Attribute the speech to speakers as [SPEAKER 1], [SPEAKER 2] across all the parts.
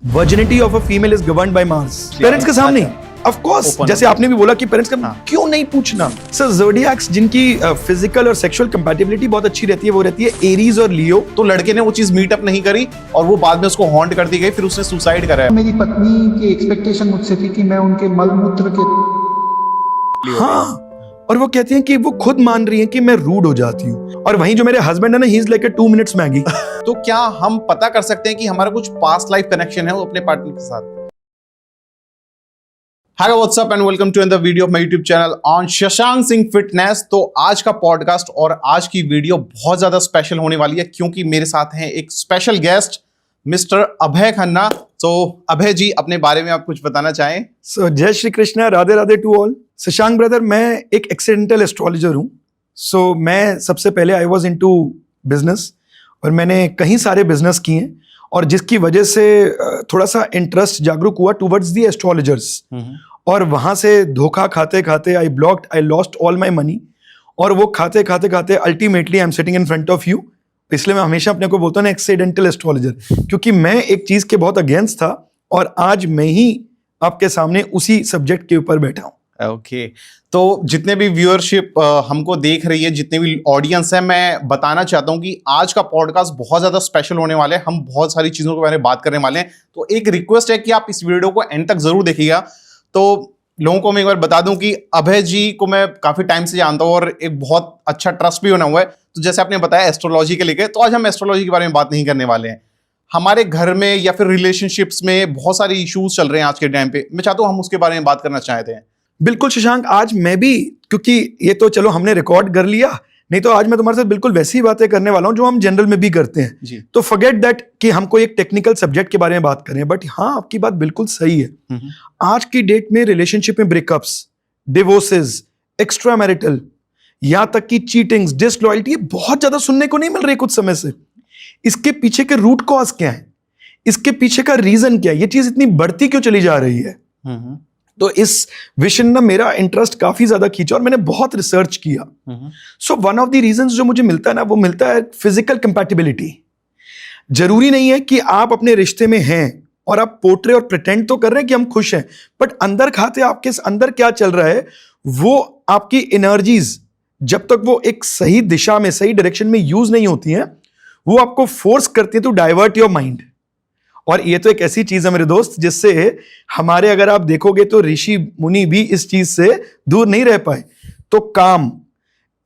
[SPEAKER 1] Virginity of a female is governed by Mars. Parents के सामने of course, जैसे आपने भी बोला कि पेरेंट्स का क्यों नहीं पूछना। सर ज़ोडिएक्स जिनकी फिजिकल और सेक्सुअल कंपैटिबिलिटी बहुत अच्छी रहती है वो रहती है एरीज और लियो।
[SPEAKER 2] तो लड़के ने वो चीज मीटअप नहीं करी और वो बाद में उसको हॉन्ट कर दी गई, फिर उसने सुसाइड करा है।
[SPEAKER 3] मेरी पत्नी की एक्सपेक्टेशन मुझसे थी कि मैं उनके मलमूत्र के
[SPEAKER 1] हाँ, और वो कहती हैं कि वो खुद मान रही हैं कि मैं रूड हो जाती हूँ, और वहीं जो मेरे हस्बैंड है ना, he is like a 2 minutes Maggi.
[SPEAKER 2] तो क्या हम पता कर सकते हैं कि हमारा कुछ पास्ट लाइफ कनेक्शन है वो अपने पार्टनर के साथ? Hi what's up and welcome to another video of my YouTube channel on Shashank Singh fitness. तो आज का पॉडकास्ट और आज की वीडियो बहुत ज्यादा स्पेशल होने वाली है क्योंकि मेरे साथ हैं एक स्पेशल गेस्ट मिस्टर अभय खन्ना। तो अभय जी, अपने बारे में आप कुछ बताना चाहें?
[SPEAKER 1] So Jai Shri Krishna, Radhe Radhe to all. Shashank brother, मैं एक एक्सीडेंटल एस्ट्रोलॉजर हूँ। सो मैं सबसे पहले आई वॉज इनटू बिजनेस और मैंने कई सारे बिजनेस किए और जिसकी वजह से थोड़ा सा इंटरेस्ट जागरूक हुआ टुवर्ड्स दी एस्ट्रोलॉजर्स, और वहाँ से धोखा खाते खाते I lost all my money, और वो खाते खाते खाते ultimately I am sitting in front of you. इसलिए मैं हमेशा अपने को बोलता हूँ ना एक्सीडेंटल एस्ट्रोलॉजर, क्योंकि मैं एक चीज़ के बहुत अगेंस्ट था और आज मैं ही आपके सामने उसी सब्जेक्ट के ऊपर बैठा हूँ।
[SPEAKER 2] ओके तो जितने भी व्यूअरशिप हमको देख रही है, जितने भी ऑडियंस है, मैं बताना चाहता हूँ कि आज का पॉडकास्ट बहुत ज़्यादा स्पेशल होने वाले हैं। हम बहुत सारी चीज़ों के बारे में बात करने वाले हैं, तो एक रिक्वेस्ट है कि आप इस वीडियो को एंड तक जरूर देखिएगा। तो लोगों को मैं एक बार बता दूं कि अभय जी को मैं काफ़ी टाइम से जानता हूँ और एक बहुत अच्छा ट्रस्ट भी बना हुआ है। तो जैसे आपने बताया एस्ट्रोलॉजी के लेके, तो आज हम एस्ट्रोलॉजी के बारे में बात नहीं करने वाले हैं। हमारे घर में या फिर रिलेशनशिप्स में बहुत सारे इश्यूज चल रहे हैं आज के टाइम पे, मैं चाहता हूँ हम उसके बारे में बात करना चाहते हैं।
[SPEAKER 1] बिल्कुल शशांक, आज मैं भी, क्योंकि ये तो चलो हमने रिकॉर्ड कर लिया, नहीं तो आज मैं तुम्हारे साथ बिल्कुल वैसी ही बातें करने वाला हूं जो हम जनरल में भी करते हैं
[SPEAKER 2] जी।
[SPEAKER 1] तो फॉरगेट दैट कि हम कोई एक टेक्निकल सब्जेक्ट के बारे में बात करें। बट हाँ, आपकी बात बिल्कुल सही है। आज की डेट में रिलेशनशिप में ब्रेकअप्स, डिवोर्सेस, एक्स्ट्रा मैरिटल, यहां तक कि चीटिंग्स, डिसलॉयल्टी, बहुत ज्यादा सुनने को नहीं मिल रही कुछ समय से। इसके पीछे के रूट कॉज क्या है, इसके पीछे का रीजन क्या है, ये चीज इतनी बढ़ती क्यों चली जा रही है? तो इस विषय में मेरा इंटरेस्ट काफी ज्यादा खींचा और मैंने बहुत रिसर्च किया। So one of the reasons जो मुझे मिलता है ना, वो मिलता है फिजिकल कंपैटिबिलिटी। जरूरी नहीं है कि आप अपने रिश्ते में हैं और आप पोर्ट्रे और प्रिटेंड तो कर रहे हैं कि हम खुश हैं, बट अंदर खाते आपके अंदर क्या चल रहा है, वो आपकी एनर्जीज जब तक वो एक सही दिशा में, सही डायरेक्शन में यूज नहीं होती हैं, वो आपको फोर्स करती है टू डाइवर्ट योर माइंड। और ये तो एक ऐसी चीज है मेरे दोस्त, जिससे हमारे, अगर आप देखोगे तो ऋषि मुनि भी इस चीज से दूर नहीं रह पाए। तो काम,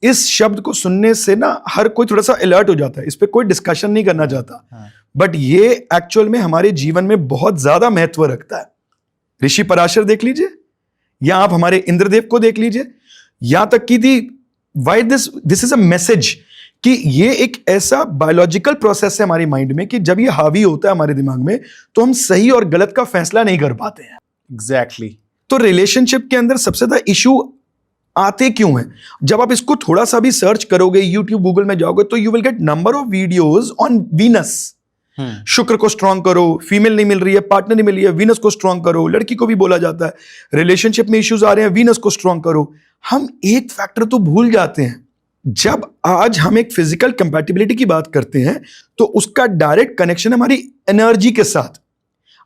[SPEAKER 1] इस शब्द को सुनने से ना हर कोई थोड़ा सा अलर्ट हो जाता है, इस पे कोई डिस्कशन नहीं करना चाहता। बट ये एक्चुअल में हमारे जीवन में बहुत ज्यादा महत्व रखता है। ऋषि पराशर देख लीजिए, या आप हमारे इंद्रदेव को देख लीजिए, यहां तक कि the why this is a message कि ये एक ऐसा बायोलॉजिकल प्रोसेस है हमारी माइंड में कि जब ये हावी होता है हमारे दिमाग में तो हम सही और गलत का फैसला नहीं कर पाते हैं।
[SPEAKER 2] एग्जैक्टली।
[SPEAKER 1] तो रिलेशनशिप के अंदर सबसे ज्यादा इशू आते क्यों हैं? जब आप इसको थोड़ा सा भी सर्च करोगे, यूट्यूब, गूगल में जाओगे, तो you will get number of videos on Venus. शुक्र को स्ट्रांग करो, फीमेल नहीं मिल रही है, पार्टनर नहीं मिल रही है, वीनस को स्ट्रांग करो। लड़की को भी बोला जाता है रिलेशनशिप में इश्यूज आ रहे हैं, वीनस को स्ट्रांग करो। हम एक फैक्टर तो भूल जाते हैं, जब आज हम एक फिजिकल कंपैटिबिलिटी की बात करते हैं तो उसका डायरेक्ट कनेक्शन है हमारी एनर्जी के साथ।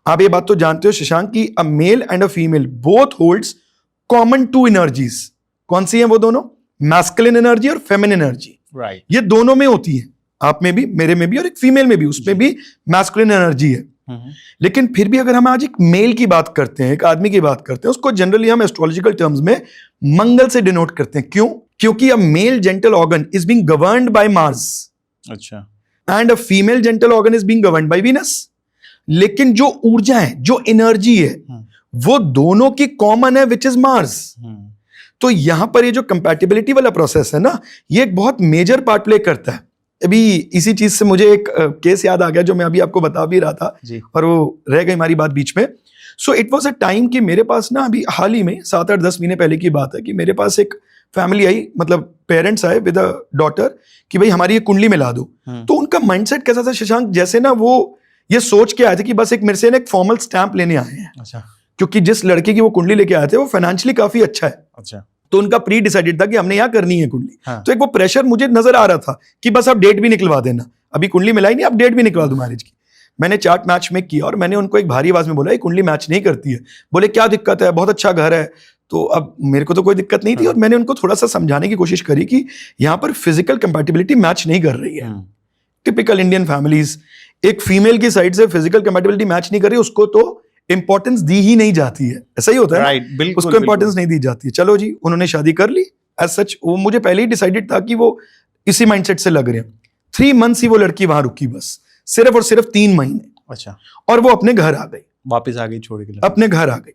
[SPEAKER 1] आप ये बात तो जानते हो शशांक कि a male and a female both holds common 2 energies. कौन सी हैं वो दोनों? मैस्कुलिन एनर्जी और फेमिनिन एनर्जी।
[SPEAKER 2] राइट।
[SPEAKER 1] ये दोनों में होती है, आप में भी, मेरे में भी, और एक फीमेल में भी, उसमें भी मैस्कुलिन एनर्जी है। लेकिन फिर भी अगर हम आज एक मेल की बात करते हैं, एक आदमी की बात करते हैं, उसको जनरली हम एस्ट्रोलॉजिकल टर्म्स में मंगल से डिनोट करते हैं। क्यों? क्योंकि a male genital organ is being governed by Mars,
[SPEAKER 2] अच्छा,
[SPEAKER 1] and a female genital organ is being governed by Venus. लेकिन जो ऊर्जा है, जो एनर्जी है, वो दोनों की कॉमन है, विच इज मार्स। तो यहां पर ये जो कंपैटिबिलिटी वाला प्रोसेस है ना, ये एक बहुत मेजर पार्ट प्ले करता है। अभी इसी चीज से मुझे एक केस याद आ गया जो मैं अभी आपको बता भी रहा था
[SPEAKER 2] जी।
[SPEAKER 1] और वो रह गई हमारी बात बीच में। So it was a time कि मेरे पास ना, अभी हाल ही में 7-8-10 महीने पहले की बात है, कि मेरे पास एक फैमिली आई, मतलब पेरेंट्स आए विद अ डॉटर कि भाई हमारी ये कुंडली मिला दो। तो उनका माइंडसेट कैसा था शशांक, जैसे ना वो ये सोच के आए थे कि बस एक मेरे से एक फॉर्मल स्टैंप लेने आए हैं।
[SPEAKER 2] अच्छा।
[SPEAKER 1] क्योंकि जिस लड़के की वो कुंडली लेके आए थे वो फाइनेंशियली काफी अच्छा है।
[SPEAKER 2] अच्छा।
[SPEAKER 1] तो उनका प्री डिसाइडेड था कि हमने यहाँ करनी है कुंडली।
[SPEAKER 2] हाँ।
[SPEAKER 1] तो एक वो प्रेशर मुझे नजर आ रहा था कि बस आप डेट भी निकलवा देना, अभी कुंडली मिलाई नहीं, आप डेट भी निकलवा दो मैरिज की। मैंने चार्ट मैच में किया और मैंने उनको एक भारी आवाज में बोला ये कुंडली मैच नहीं करती है। बोले क्या दिक्कत है, बहुत अच्छा घर है। तो अब मेरे को तो कोई दिक्कत नहीं थी और मैंने उनको थोड़ा सा समझाने की कोशिश करी कि यहाँ पर फिजिकल कंपैटिबिलिटी मैच नहीं कर रही है। टिपिकल इंडियन फैमिलीज, एक फीमेल की साइड से फिजिकल कंपैटिबिलिटी मैच नहीं कर रही, उसको तो इंपॉर्टेंस दी ही नहीं जाती है। ऐसा ही होता है
[SPEAKER 2] राइट, बिल्कुल,
[SPEAKER 1] उसको इंपॉर्टेंस नहीं दी जाती है। चलो जी, उन्होंने शादी कर ली। एज सच वो मुझे पहले ही डिसाइडेड था कि वो इसी माइंडसेट से लग रहे हैं। 3 months ही वो लड़की वहां रुकी, बस सिर्फ और सिर्फ 3 महीने,
[SPEAKER 2] अच्छा,
[SPEAKER 1] और वो अपने घर आ गई,
[SPEAKER 2] वापस आ गई छोड़ के।
[SPEAKER 1] अपने घर आ गई।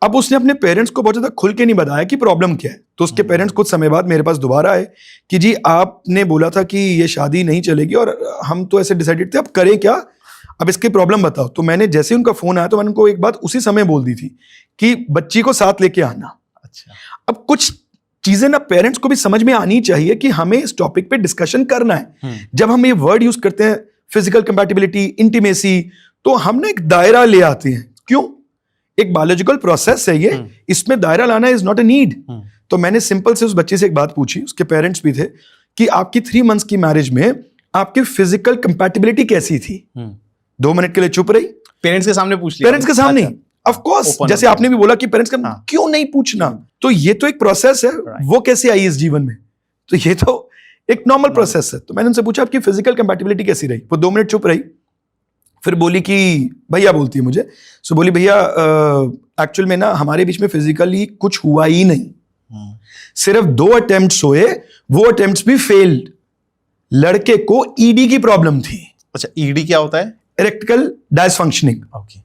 [SPEAKER 1] अब उसने अपने पेरेंट्स को बहुत ज्यादा खुल के नहीं बताया कि प्रॉब्लम क्या है। तो उसके पेरेंट्स कुछ समय बाद मेरे पास दोबारा आए कि जी आपने बोला था कि ये शादी नहीं चलेगी और हम तो ऐसे डिसाइडेड थे, अब करें क्या, अब इसकी प्रॉब्लम बताओ। तो मैंने जैसे ही उनका फोन आया तो मैंने उनको एक बात उसी समय बोल दी थी कि बच्ची को साथ लेके आना।
[SPEAKER 2] अच्छा,
[SPEAKER 1] अब कुछ चीजें ना पेरेंट्स को भी समझ में आनी चाहिए कि हमें इस टॉपिक पे डिस्कशन करना है। जब हम ये वर्ड यूज करते हैं फिजिकल कंपैटिबिलिटी, इंटीमेसी, तो हम ना एक दायरा ले आते हैं। क्यों? एक बायोलॉजिकल प्रोसेस है ये, इसमें दायरा लाना इज नॉट अ नीड। तो मैंने सिंपल से उस बच्चे से एक बात पूछी, उसके पेरेंट्स भी थे, कि आपकी 3 months की मैरिज में आपकी फिजिकल कंपैटिबिलिटी कैसी थी? 2 मिनट के लिए चुप रही।
[SPEAKER 2] पेरेंट्स के सामने पूछ लिया?
[SPEAKER 1] पेरेंट्स के सामने ही, ऑफ कोर्स,
[SPEAKER 2] Open
[SPEAKER 1] जैसे
[SPEAKER 2] up.
[SPEAKER 1] आपने भी बोला कि पेरेंट्स का
[SPEAKER 2] हाँ.
[SPEAKER 1] क्यों नहीं पूछना, तो ये तो एक प्रोसेस है। वो कैसे आई इस जीवन में, तो ये तो एक नॉर्मल प्रोसेस है। तो मैंने उनसे पूछा आपकी फिजिकल कंपैटिबिलिटी कैसी रही? वो 2 मिनट चुप रही, फिर बोली कि भैया, बोलती है मुझे, सो बोली भैया एक्चुअल में ना हमारे बीच में फिजिकली कुछ हुआ ही नहीं, सिर्फ 2 अटेम्प्ट्स हुए, वो अटेम्प्ट्स भी फेल्ड। लड़के को ईडी की प्रॉब्लम थी।
[SPEAKER 2] अच्छा, ईडी क्या होता है?
[SPEAKER 1] इरेक्टिकल डायसफंक्शनिंग।
[SPEAKER 2] ओके,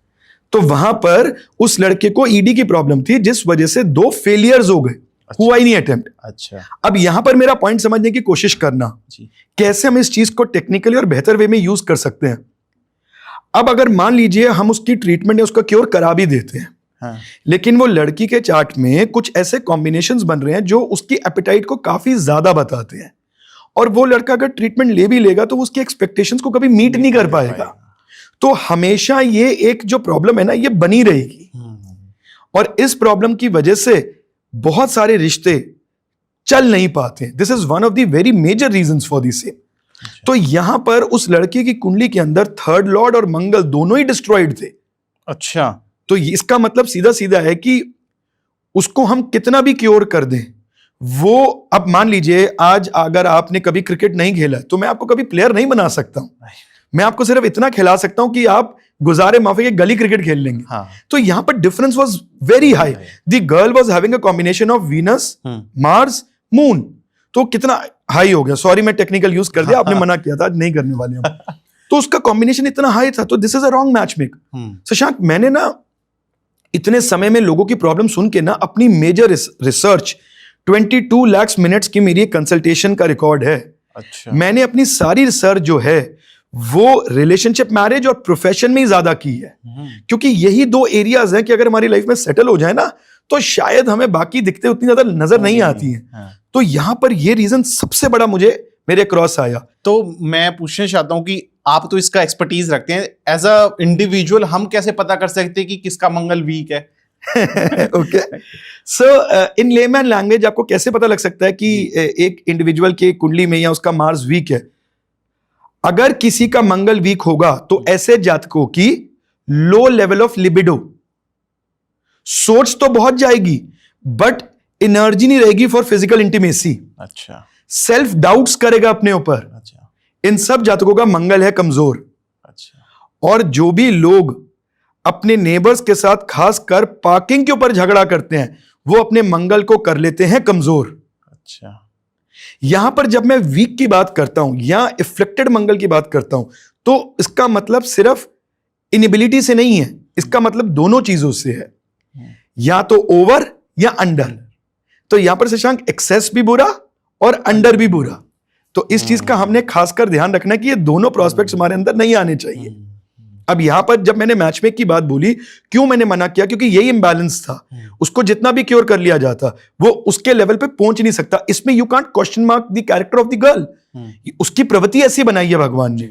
[SPEAKER 1] तो वहां पर उस लड़के को ईडी की प्रॉब्लम थी, जिस वजह से 2 फेलियर्स हो गए।
[SPEAKER 2] अच्छा,
[SPEAKER 1] हुआ ही नहीं अटेम्प्ट।
[SPEAKER 2] अच्छा
[SPEAKER 1] अब यहां पर मेरा पॉइंट समझने की कोशिश करना,
[SPEAKER 2] जी,
[SPEAKER 1] कैसे हम इस चीज को टेक्निकली और बेहतर वे में यूज कर सकते हैं। अब अगर मान लीजिए हम उसकी ट्रीटमेंट या उसका क्योर करा भी देते हैं,
[SPEAKER 2] हाँ,
[SPEAKER 1] लेकिन वो लड़की के चार्ट में कुछ ऐसे कॉम्बिनेशंस बन रहे हैं जो उसकी एपेटाइट को काफी ज्यादा बताते हैं, और वो लड़का अगर ट्रीटमेंट ले भी लेगा तो वो उसकी एक्सपेक्टेशंस को कभी मीट नहीं कर पाएगा। तो हमेशा ये एक जो प्रॉब्लम है ना, ये बनी रहेगी, और इस प्रॉब्लम की वजह से बहुत सारे रिश्ते चल नहीं पाते। This is one of the very major reasons for this same. तो यहां पर उस लड़के की कुंडली के अंदर 3rd लॉर्ड और मंगल दोनों ही डिस्ट्रॉयड थे।
[SPEAKER 2] अच्छा,
[SPEAKER 1] तो इसका मतलब सीधा सीधा है कि उसको हम कितना भी क्योर कर दें, वो, अब मान लीजिए आज अगर आपने कभी क्रिकेट नहीं खेला तो मैं आपको कभी प्लेयर नहीं बना सकता हूं, मैं आपको सिर्फ इतना खिला सकता हूं कि आप गुजारे माफी के गली क्रिकेट खेल लेंगे।
[SPEAKER 2] हाँ,
[SPEAKER 1] तो यहां पर difference was very high. The girl was having a combination of Venus, Mars, moon. तो कितना हाई हो गया, सॉरी मैं टेक्निकल यूज कर दिया, आपने मना किया था, आज नहीं करने वाले हम। तो उसका कॉम्बिनेशन इतना हाई था, तो this is a wrong match make. Shashank, मैंने ना इतने समय में लोगों की प्रॉब्लम सुन के ना अपनी मेजर रिसर्च, 22 लाख मिनट्स की मेरी कंसल्टेशन का रिकॉर्ड है।
[SPEAKER 2] अच्छा,
[SPEAKER 1] मैंने अपनी सारी रिसर्च जो है वो रिलेशनशिप, मैरिज और प्रोफेशन में ही ज्यादा की है, क्योंकि यही 2 एरियाज हैं कि अगर हमारी लाइफ में सेटल हो जाए ना तो शायद हमें बाकी दिखते उतनी ज्यादा नजर नहीं आती हैं।
[SPEAKER 2] हाँ।
[SPEAKER 1] तो यहां पर ये रीजन सबसे बड़ा मुझे मेरे क्रॉस आया।
[SPEAKER 2] तो मैं पूछना चाहता हूं कि आप तो इसका एक्सपर्टीज रखते हैं, एज अ इंडिविजुअल हम कैसे पता कर सकते हैं कि किसका मंगल वीक है?
[SPEAKER 1] ओके, सो इन लेमैन लैंग्वेज आपको कैसे पता लग सकता है कि एक इंडिविजुअल की कुंडली में या उसका मार्स वीक है? अगर किसी का मंगल वीक होगा तो ऐसे जातकों की लो लेवल ऑफ लिबिडो, सोच तो बहुत जाएगी बट एनर्जी नहीं रहेगी फॉर फिजिकल इंटीमेसी।
[SPEAKER 2] अच्छा,
[SPEAKER 1] सेल्फ डाउट्स करेगा अपने ऊपर।
[SPEAKER 2] अच्छा,
[SPEAKER 1] इन सब जातकों का मंगल है कमजोर।
[SPEAKER 2] अच्छा,
[SPEAKER 1] और जो भी लोग अपने नेबर्स के साथ खासकर पार्किंग के ऊपर झगड़ा करते हैं वो अपने मंगल को कर लेते हैं कमजोर।
[SPEAKER 2] अच्छा,
[SPEAKER 1] यहां पर जब मैं वीक की बात करता हूं या इफ्लिक्टेड मंगल की बात करता हूं तो इसका मतलब सिर्फ इनएबिलिटी से नहीं है, इसका मतलब दोनों चीजों से है, या तो ओवर या अंडर। तो यहां पर शशांक एक्सेस भी बुरा और अंडर भी बुरा। तो इस चीज का हमने खासकर ध्यान रखना कि ये दोनों प्रोस्पेक्ट्स हमारे अंदर नहीं आने चाहिए। अब यहां पर जब मैंने मैचमेक की बात बोली, क्यों मैंने मना किया? क्योंकि यही इंबैलेंस था। उसको जितना भी क्योर कर लिया जाता वो उसके लेवल पे पहुंच नहीं सकता। इसमें you can't question mark the character of the girl. उसकी प्रवृत्ति ऐसी बनाई है भगवान ने,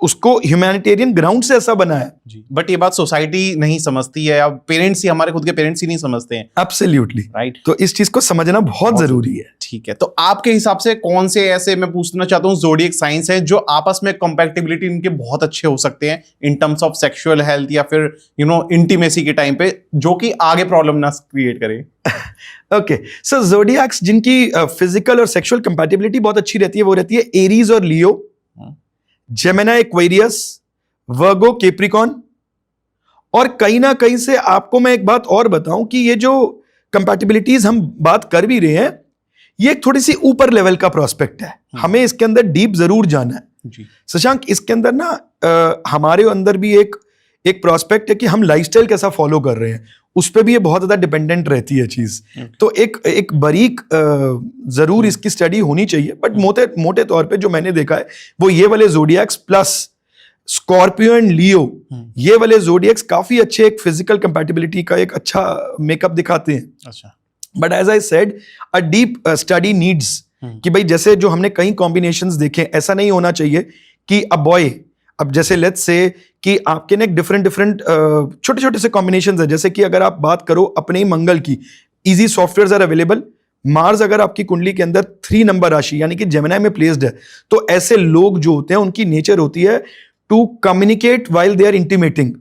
[SPEAKER 1] उसको ह्यूमैनिटेरियन ग्राउंड से ऐसा बनाया।
[SPEAKER 2] जी, बट ये बात सोसाइटी नहीं समझती है, या पेरेंट्स ही, हमारे खुद के पेरेंट्स ही नहीं समझते हैं।
[SPEAKER 1] Absolutely
[SPEAKER 2] right.
[SPEAKER 1] तो इस चीज को समझना बहुत जरूरी है।
[SPEAKER 2] ठीक है, तो आपके हिसाब से कौन से ऐसे, मैं पूछना चाहता हूँ, ज़ोडिएक साइंस है जो आपस में कंपैटिबिलिटी इनके बहुत अच्छे हो सकते हैं in terms of sexual health या फिर इंटीमेसी के टाइम पे, जो कि आगे प्रॉब्लम ना क्रिएट करे?
[SPEAKER 1] ओके, सो ज़ोडिएक्स जिनकी फिजिकल और सेक्सुअल कंपैटिबिलिटी बहुत अच्छी रहती है वो रहती है एरीज और लियो, जेमिनी एक्वेरियस, वर्गो कैप्रिकॉर्न। और कहीं ना कहीं से आपको मैं एक बात और बताऊं कि ये जो कंपैटिबिलिटीज हम बात कर भी रहे हैं, ये एक थोड़ी सी ऊपर लेवल का प्रोस्पेक्ट है, हमें इसके अंदर डीप जरूर जाना है।
[SPEAKER 2] जी।
[SPEAKER 1] शशांक, इसके अंदर ना हमारे अंदर भी एक प्रोस्पेक्ट है कि हम लाइफस्टाइल कैसा फॉलो कर रहे हैं, उस पर भी ये बहुत ज्यादा डिपेंडेंट रहती है चीज। तो एक बारीक जरूर इसकी स्टडी होनी चाहिए, बट मोटे तौर पे जो मैंने देखा है वो ये वाले ज़ोडिएक्स प्लस स्कॉर्पियो एंड लियो, ये वाले ज़ोडिएक्स काफी अच्छे एक फिजिकल कंपैटिबिलिटी का एक अच्छा मेकअप दिखाते हैं।
[SPEAKER 2] अच्छा।
[SPEAKER 1] But as I said, a deep study needs कि भाई जैसे जो हमने कई कॉम्बिनेशंस देखे, ऐसा नहीं होना चाहिए कि अ बॉय, अब जैसे लेट्स से कि आपके ना डिफरेंट छोटे छोटे से कॉम्बिनेशंस है, जैसे कि अगर आप बात करो अपने ही मंगल की, easy software are available. Mars अगर आपकी कुंडली के अंदर 3 नंबर राशि यानी कि जेमिनी में प्लेस्ड है, तो ऐसे लोग जो होते हैं उनकी नेचर होती है to communicate while they are intimating.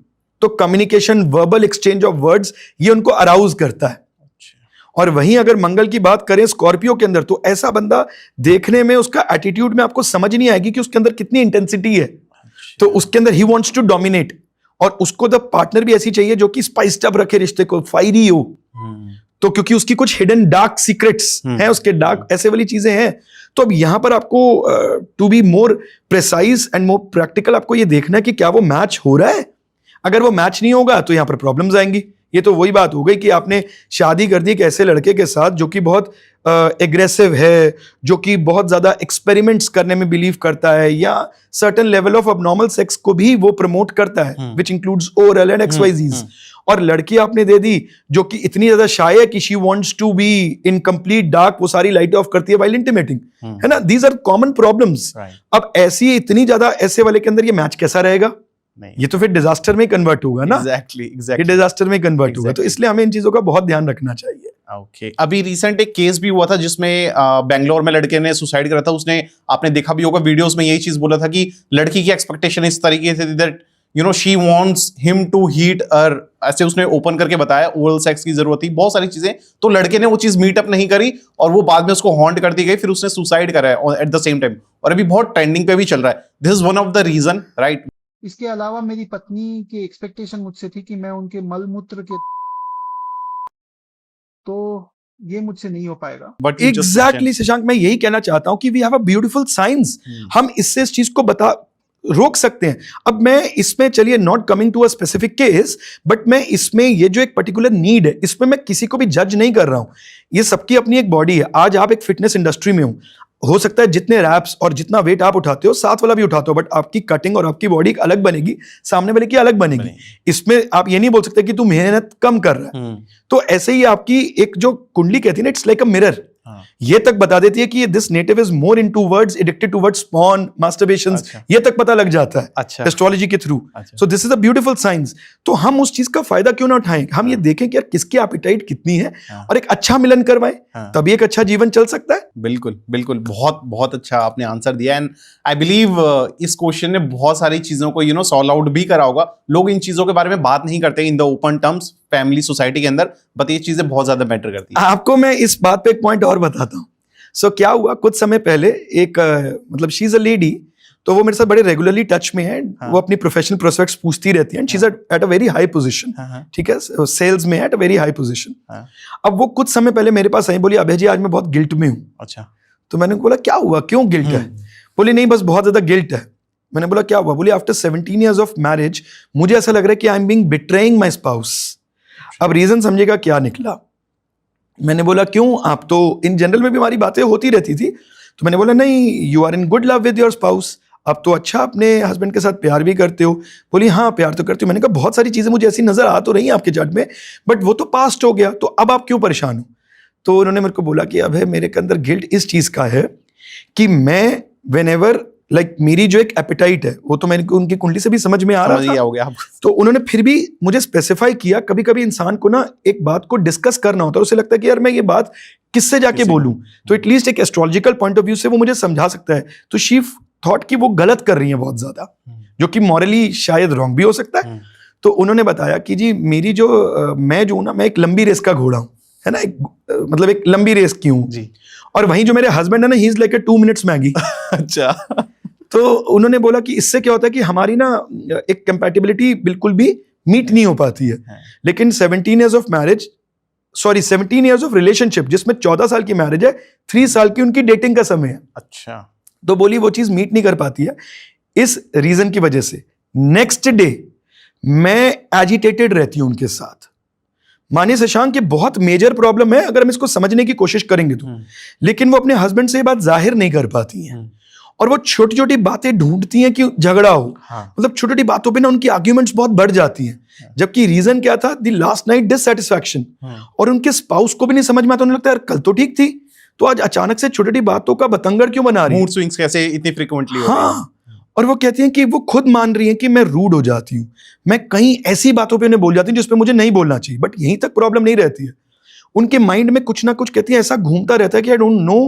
[SPEAKER 1] तो communication, verbal exchange of words, ये उनको अराउज करता है। और वहीं अगर मंगल की बात करें स्कॉर्पियो के अंदर, तो ऐसा बंदा देखने में, उसका एटीट्यूड में आपको समझ नहीं आएगी कि उसके अंदर कितनी इंटेंसिटी है। तो उसके अंदर ही वांट्स टू डोमिनेट, और उसको द पार्टनर भी ऐसी चाहिए जो कि स्पाइस्ड अप रखे रिश्ते को, फायरी हो। तो क्योंकि उसकी कुछ हिडन डार्क सीक्रेट्स हैं, उसके डार्क ऐसे वाली चीजें हैं। तो अब यहां पर आपको to be more precise and more practical आपको ये देखना है कि क्या वो मैच हो रहा है। अगर वो मैच नहीं होगा तो यहां पर प्रॉब्लम्स आएंगी। ये तो वही बात हो गई कि आपने शादी कर दी एक ऐसे लड़के के साथ जो कि बहुत एग्रेसिव है, जो कि बहुत ज्यादा एक्सपेरिमेंट्स करने में बिलीव करता है, या certain level of abnormal sex को भी वो प्रमोट करता है, which includes oral and XYZs। और लड़की आपने दे दी जो कि इतनी ज्यादा शाय है कि she wants to be in complete dark, वो सारी लाइट ऑफ करती है व्हाइल इंटीमेटिंग, है ना। These are common problems. अब ऐसी इतनी ज्यादा ऐसे वाले के अंदर ये मैच कैसा रहेगा? नहीं। ये तो फिर डिजास्टर में कन्वर्ट होगा ना।
[SPEAKER 2] एग्जैक्टली।
[SPEAKER 1] ये डिजास्टर में कन्वर्ट होगा। तो इसलिए हमें इन चीजों का बहुत ध्यान रखना चाहिए।
[SPEAKER 2] ओके। अभी रिसेंट एक केस भी हुआ था जिसमें बेंगलोर में लड़के ने सुसाइड करा था। उसने, आपने देखा भी होगा वीडियोस में, यही चीज बोला था कि लड़की की एक्सपेक्टेशन इस तरीके से that she wants him to heat her, ऐसे उसने ओपन करके बताया, ओरल सेक्स की जरूरत थी, बहुत सारी चीजें। तो लड़के ने वो चीज मीट अप नहीं करी और वो बाद में उसको हॉन्ट कर दी गई, फिर उसने सुसाइड करा है एट द सेम टाइम, और अभी बहुत ट्रेंडिंग पे भी चल रहा है। This is one of the reason, right.
[SPEAKER 3] इसके अलावा मेरी पत्नी की एक्सपेक्टेशन मुझसे थी कि मैं उनके मल मूत्र के, तो ये मुझसे नहीं हो पाएगा।
[SPEAKER 2] बट
[SPEAKER 1] एग्जैक्टली शशांक, मैं यही कहना चाहता हूं कि we have a beautiful science. हम इससे इस चीज को रोक सकते हैं। अब मैं इसमें, चलिए not coming to a specific case, but मैं इसमें ये जो एक पर्टिकुलर नीड है, इसमें मैं किसी को भी जज नहीं कर रहा हूं। ये सबकी अपनी एक बॉडी है। आज आप एक फिटनेस इंडस्ट्री में हो सकता है जितने रैप्स और जितना वेट आप उठाते हो, साथ वाला भी उठाते हो, बट आपकी कटिंग और आपकी बॉडी अलग बनेगी, सामने वाले की अलग बनेगी। इसमें आप ये नहीं बोल सकते कि तू मेहनत कम कर रहा है। तो ऐसे ही आपकी एक जो कुंडली कहती है ना, इट्स लाइक अ मिरर, ये तक बता देती है कि this native is more into words addicted towards porn, masturbations, ये तक पता लग जाता है एस्ट्रोलॉजी के through. So this is a beautiful science. तो हम उस चीज का फायदा क्यों ना उठाएं? हम ये देखें कि यार किसकी एपेटाइट कितनी है, और एक अच्छा मिलन करवाएं, तभी एक अच्छा जीवन चल सकता है।
[SPEAKER 2] बिल्कुल बिल्कुल, बहुत बहुत अच्छा आपने आंसर दिया। एंड आई बिलीव इस क्वेश्चन ने बहुत सारी चीजों को सॉल्व आउट भी करा होगा। लोग इन चीजों के बारे में बात नहीं करते in the open terms family society के अंदर, बट ये चीजें बहुत ज्यादा मैटर करती है।
[SPEAKER 1] आपको मैं इस बात पे एक पॉइंट और बताता हूँ। सो क्या हुआ, कुछ समय पहले एक मतलब शी इज अ लेडी, तो वो मेरे साथ बड़े रेगुलरली टच में है। वो अपनी प्रोफेशनल प्रोस्पेक्ट्स पूछती रहती है, and she is at a very high position, ठीक है, सेल्स में at a very high position. अब वो कुछ समय पहले मेरे पास आई, बोली अभय जी आज मैं बहुत गिल्ट में हूँ।
[SPEAKER 2] अच्छा।
[SPEAKER 1] तो मैंने बोला क्या हुआ, क्यों गिल्ट है? बोली नहीं बस बहुत ज्यादा गिल्ट है। मैंने बोला क्या हुआ? बोली आफ्टर 17 years ऑफ मैरिज मुझे ऐसा लग रहा है कि I am being betraying my spouse. अब रीजन समझिएगा क्या निकला। मैंने बोला क्यों? आप तो इन जनरल में भी हमारी बातें होती रहती थी। तो मैंने बोला नहीं, you are in good love with your spouse, अब तो अच्छा अपने हस्बैंड के साथ प्यार भी करते हो। बोली हाँ प्यार तो करती हूँ। मैंने कहा बहुत सारी चीजें मुझे ऐसी नजर आ तो रही हैं आपके चार्ट में, बट वो तो पास्ट हो गया, तो अब आप क्यों परेशान हो? तो उन्होंने मेरे को बोला कि अब है मेरे के अंदर गिल्ट इस चीज का है कि मैं व्हेनेवर लाइक मेरी जो एक एपिटाइट है वो तो मैंने उनकी कुंडली से भी समझ में आ रहा
[SPEAKER 2] समझ
[SPEAKER 1] था।
[SPEAKER 2] ही आओगे आप।
[SPEAKER 1] तो उन्होंने फिर भी मुझे स्पेसिफाई किया, कभी कभी इंसान को ना एक बात को डिस्कस करना होता है, उसे लगता है कि यार मैं ये बात किससे जाके बोलूं, तो एटलीस्ट एक एस्ट्रोलॉजिकल पॉइंट ऑफ व्यू से वो मुझे समझा सकता है। तो शी थॉट कि वो गलत कर रही है बहुत ज्यादा, जो कि मॉरली शायद रॉन्ग भी हो सकता है। तो उन्होंने बताया कि जी मेरी जो मैं जो हूं ना, मैं एक लंबी रेस का घोड़ा हूं, है ना, मतलब एक लंबी रेस की हूं
[SPEAKER 2] जी।
[SPEAKER 1] और वहीं जो मेरे हस्बैंड है ना, he is like a 2 minutes Maggi.
[SPEAKER 2] अच्छा।
[SPEAKER 1] तो उन्होंने बोला कि इससे क्या होता है कि हमारी ना एक कंपैटिबिलिटी बिल्कुल भी मीट नहीं हो पाती है। लेकिन 17 years of marriage, sorry 17 years of relationship, जिसमें 14 साल की मैरिज है, 3 साल की उनकी डेटिंग का समय है।
[SPEAKER 2] अच्छा।
[SPEAKER 1] तो बोली वो चीज मीट नहीं कर पाती है इस रीजन की वजह से। नेक्स्ट डे मैं एजिटेटेड रहती हूं उनके साथ। मानिए शशांक ये बहुत मेजर प्रॉब्लम है अगर हम इसको समझने की कोशिश करेंगे तो, लेकिन वो अपने हस्बैंड से ये बात जाहिर नहीं कर पाती हैं और वो छोटी छोटी बातें ढूंढती हैं कि झगड़ा हो। मतलब छोटी छोटी बातों पे ना उनकी आर्ग्यूमेंट्स बहुत बढ़ जाती हैं, जबकि रीजन क्या था, द लास्ट नाइट डिससैटिस्फैक्शन। और उनके स्पाउस को भी नहीं समझ में आता, उन्हें लगता है यार कल तो ठीक थी, तो आज अचानक से छोटी छोटी बातों का बतंगड़ क्यों बना रही है।
[SPEAKER 2] मूड स्विंग्स कैसे इतनी फ्रीक्वेंटली होती हैं?
[SPEAKER 1] हाँ, और वो कहती हैं कि वो खुद मान रही हैं कि मैं रूड हो जाती हूँ, मैं कहीं ऐसी बातों पे उन्हें बोल जाती हूँ जिस पे मुझे नहीं बोलना चाहिए। बट यहीं तक प्रॉब्लम नहीं रहती है, उनके माइंड में कुछ ना कुछ कहती है ऐसा घूमता रहता है कि आई डोंट नो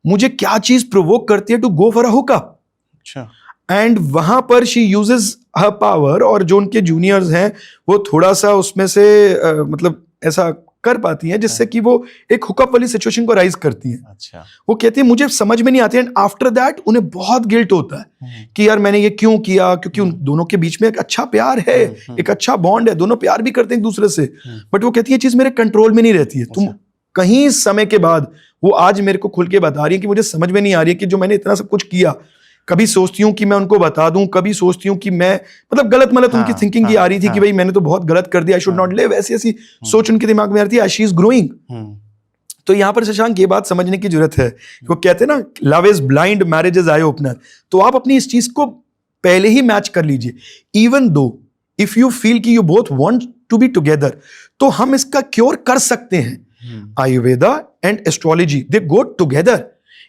[SPEAKER 1] मुझे क्या चीज प्रोवोक करती है to go for a hookup.
[SPEAKER 2] अच्छा।
[SPEAKER 1] एंड वहां पर शी यूजेस हर पावर, और जो उनके जूनियर्स हैं वो थोड़ा सा उसमें से मतलब ऐसा कर पाती हैं जिससे कि वो एक हुकअप वाली सिचुएशन को राइज करती हैं।
[SPEAKER 2] अच्छा।
[SPEAKER 1] वो कहती है मुझे समझ में नहीं आती, एंड आफ्टर दैट उन्हें बहुत गिल्ट होता है कि यार मैंने ये क्यों किया, क्योंकि उन दोनों के बीच में एक अच्छा प्यार है, एक अच्छा बॉन्ड है, दोनों प्यार भी करते हैं एक दूसरे से। बट वो कहती है चीज मेरे कंट्रोल में नहीं रहती है। तुम कहीं समय के बाद वो आज मेरे को खुल के बता रही है कि मुझे समझ में नहीं आ रही है कि जो मैंने इतना सब कुछ किया, कभी सोचती हूँ कि मैं उनको बता दूं, कभी सोचती हूँ कि मैं मतलब गलत उनकी थिंकिंग ये आ रही थी कि भाई मैंने तो बहुत गलत कर दिया, आई शुड नॉट लिव, ऐसी ऐसी सोच उनके दिमाग में आ रही थी एज शी इज ग्रोइंग। तो यहाँ पर शशांक ये बात समझने की जरूरत है, वो कहते हैं ना love is blind, marriage is eye opener. तो आप अपनी इस चीज को पहले ही मैच कर लीजिए। Even though if you feel कि you both want to be together, तो हम इसका क्योर कर सकते हैं। Ayurveda and astrology they go together,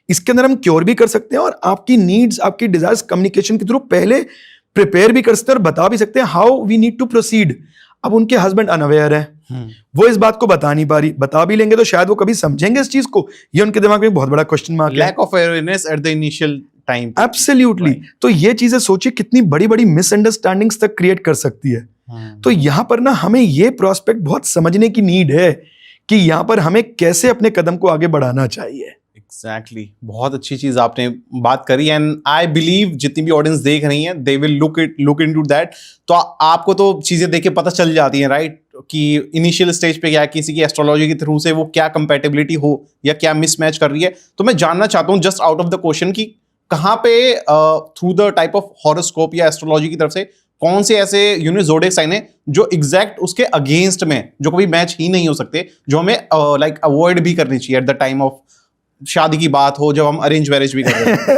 [SPEAKER 1] इसके अंदर हम क्योर भी कर सकते हैं और आपकी नीड्स, आपकी डिजायर्स कम्युनिकेशन के थ्रू पहले प्रिपेयर भी कर सकते हैं और बता भी सकते हैं how we need to proceed. अब उनके हस्बैंड अनअवेयर है, वो इस बात को बता नहीं पा रही, बता भी लेंगे तो शायद वो कभी समझेंगे इस चीज को, ये उनके दिमाग में बहुत बड़ा क्वेश्चन मार्क है।
[SPEAKER 2] Lack of awareness at the initial time.
[SPEAKER 1] Absolutely. तो ये चीजें सोचिए कितनी बड़ी बड़ी मिसअंडरस्टैंडिंग्स तक क्रिएट कर सकती है। तो यहां पर ना हमें ये प्रोस्पेक्ट बहुत समझने की नीड है कि यहां पर हमें कैसे अपने कदम को आगे बढ़ाना चाहिए।
[SPEAKER 2] एग्जैक्टली, बहुत अच्छी चीज आपने बात करी एंड आई बिलीव जितनी भी ऑडियंस देख रही हैं they will look into that. तो आपको तो चीजें देख के पता चल जाती हैं राइट, कि इनिशियल स्टेज पे क्या है, किसी की एस्ट्रोलॉजी के थ्रू से वो क्या कंपैटिबिलिटी हो या क्या मिसमैच कर रही है। तो मैं जानना चाहता हूँ just out of the question कि कहाँ पे through the type of horoscope या एस्ट्रोलॉजी की तरफ से कौन से ऐसे ज़ोडिएक साइन है जो एग्जैक्ट उसके अगेंस्ट में, जो कभी मैच ही नहीं हो सकते, जो हमें लाइक अवॉइड भी करनी चाहिए एट द टाइम ऑफ शादी की बात हो, जब हम अरेंज मैरिज भी कर रहे हैं।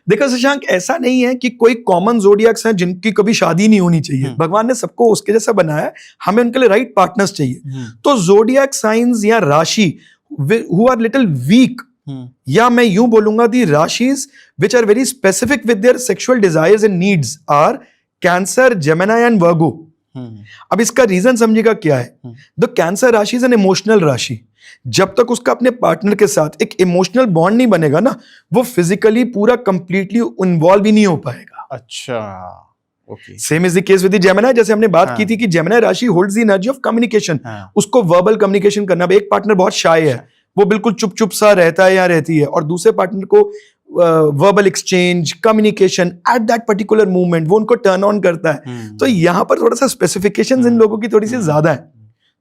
[SPEAKER 1] देखो शशांक, ऐसा नहीं है कि कोई कॉमन ज़ोडिएक्स हैं जिनकी कभी शादी नहीं होनी चाहिए। भगवान ने सबको उसके जैसा बनाया है, हमें उनके लिए राइट पार्टनर्स चाहिए। तो ज़ोडिएक साइंस या राशि हु आर लिटिल वीक, या मैं यूं बोलूंगा दी राशिज which are very specific with their sexual desires and needs are cancer, Gemini and Virgo. अब इसका रीजन समझिएगा क्या है। द कैंसर राशि इज एन इमोशनल राशि। जब तक उसका अपने पार्टनर के साथ एक इमोशनल बॉन्ड नहीं बनेगा ना, वो फिजिकली पूरा कंप्लीटली इन्वॉल्व ही नहीं हो पाएगा।
[SPEAKER 2] अच्छा, okay.
[SPEAKER 1] Same is the case with the Gemini. जैसे हमने बात की थी कि जेमिनी राशि holds the energy of communication. उसको वर्बल कम्युनिकेशन करना। एक पार्टनर बहुत शाय है, वो बिल्कुल चुप चुप सा रहता है या रहती है, और दूसरे पार्टनर को verbal exchange, communication at that particular movement वो उनको टर्न ऑन करता है। तो यहां पर थोड़ा सा स्पेसिफिकेशंस इन लोगों की थोड़ी सी ज्यादा है,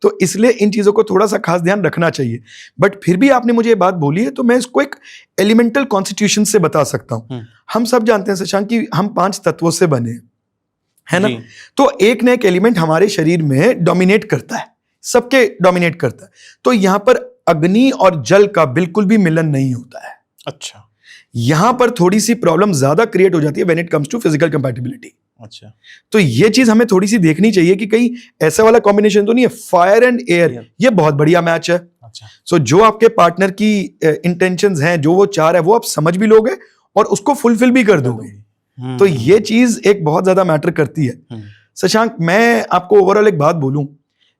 [SPEAKER 1] तो इसलिए इन चीजों को थोड़ा सा खास ध्यान रखना चाहिए। बट फिर भी आपने मुझे ये बात बोली है तो मैं इसको एक एलिमेंटल कॉन्स्टिट्यूशन से बता सकता हूं। हम सब जानते हैं शशांक कि हम 5 तत्वों से बने है ना। तो एक ना एक एलिमेंट हमारे शरीर में डोमिनेट करता है, सबके डोमिनेट करता है। तो यहां पर अग्नि और जल का बिल्कुल भी मिलन नहीं होता है।
[SPEAKER 2] अच्छा,
[SPEAKER 1] यहां पर थोड़ी सी प्रॉब्लम ज्यादा क्रिएट हो जाती है when it comes to physical compatibility.
[SPEAKER 2] अच्छा,
[SPEAKER 1] तो ये चीज हमें थोड़ी सी देखनी चाहिए कि कहीं ऐसा वाला कॉम्बिनेशन तो नहीं है। फायर एंड एयर ये बहुत बढ़िया मैच है।
[SPEAKER 2] अच्छा,
[SPEAKER 1] सो जो आपके पार्टनर की इंटेंशंस हैं, जो वो चाह रहा है, वो आप समझ भी लोगे और उसको फुलफिल भी कर दोगे। तो ये चीज एक बहुत ज्यादा मैटर करती है। शशांक, मैं आपको ओवरऑल एक बात बोलूं,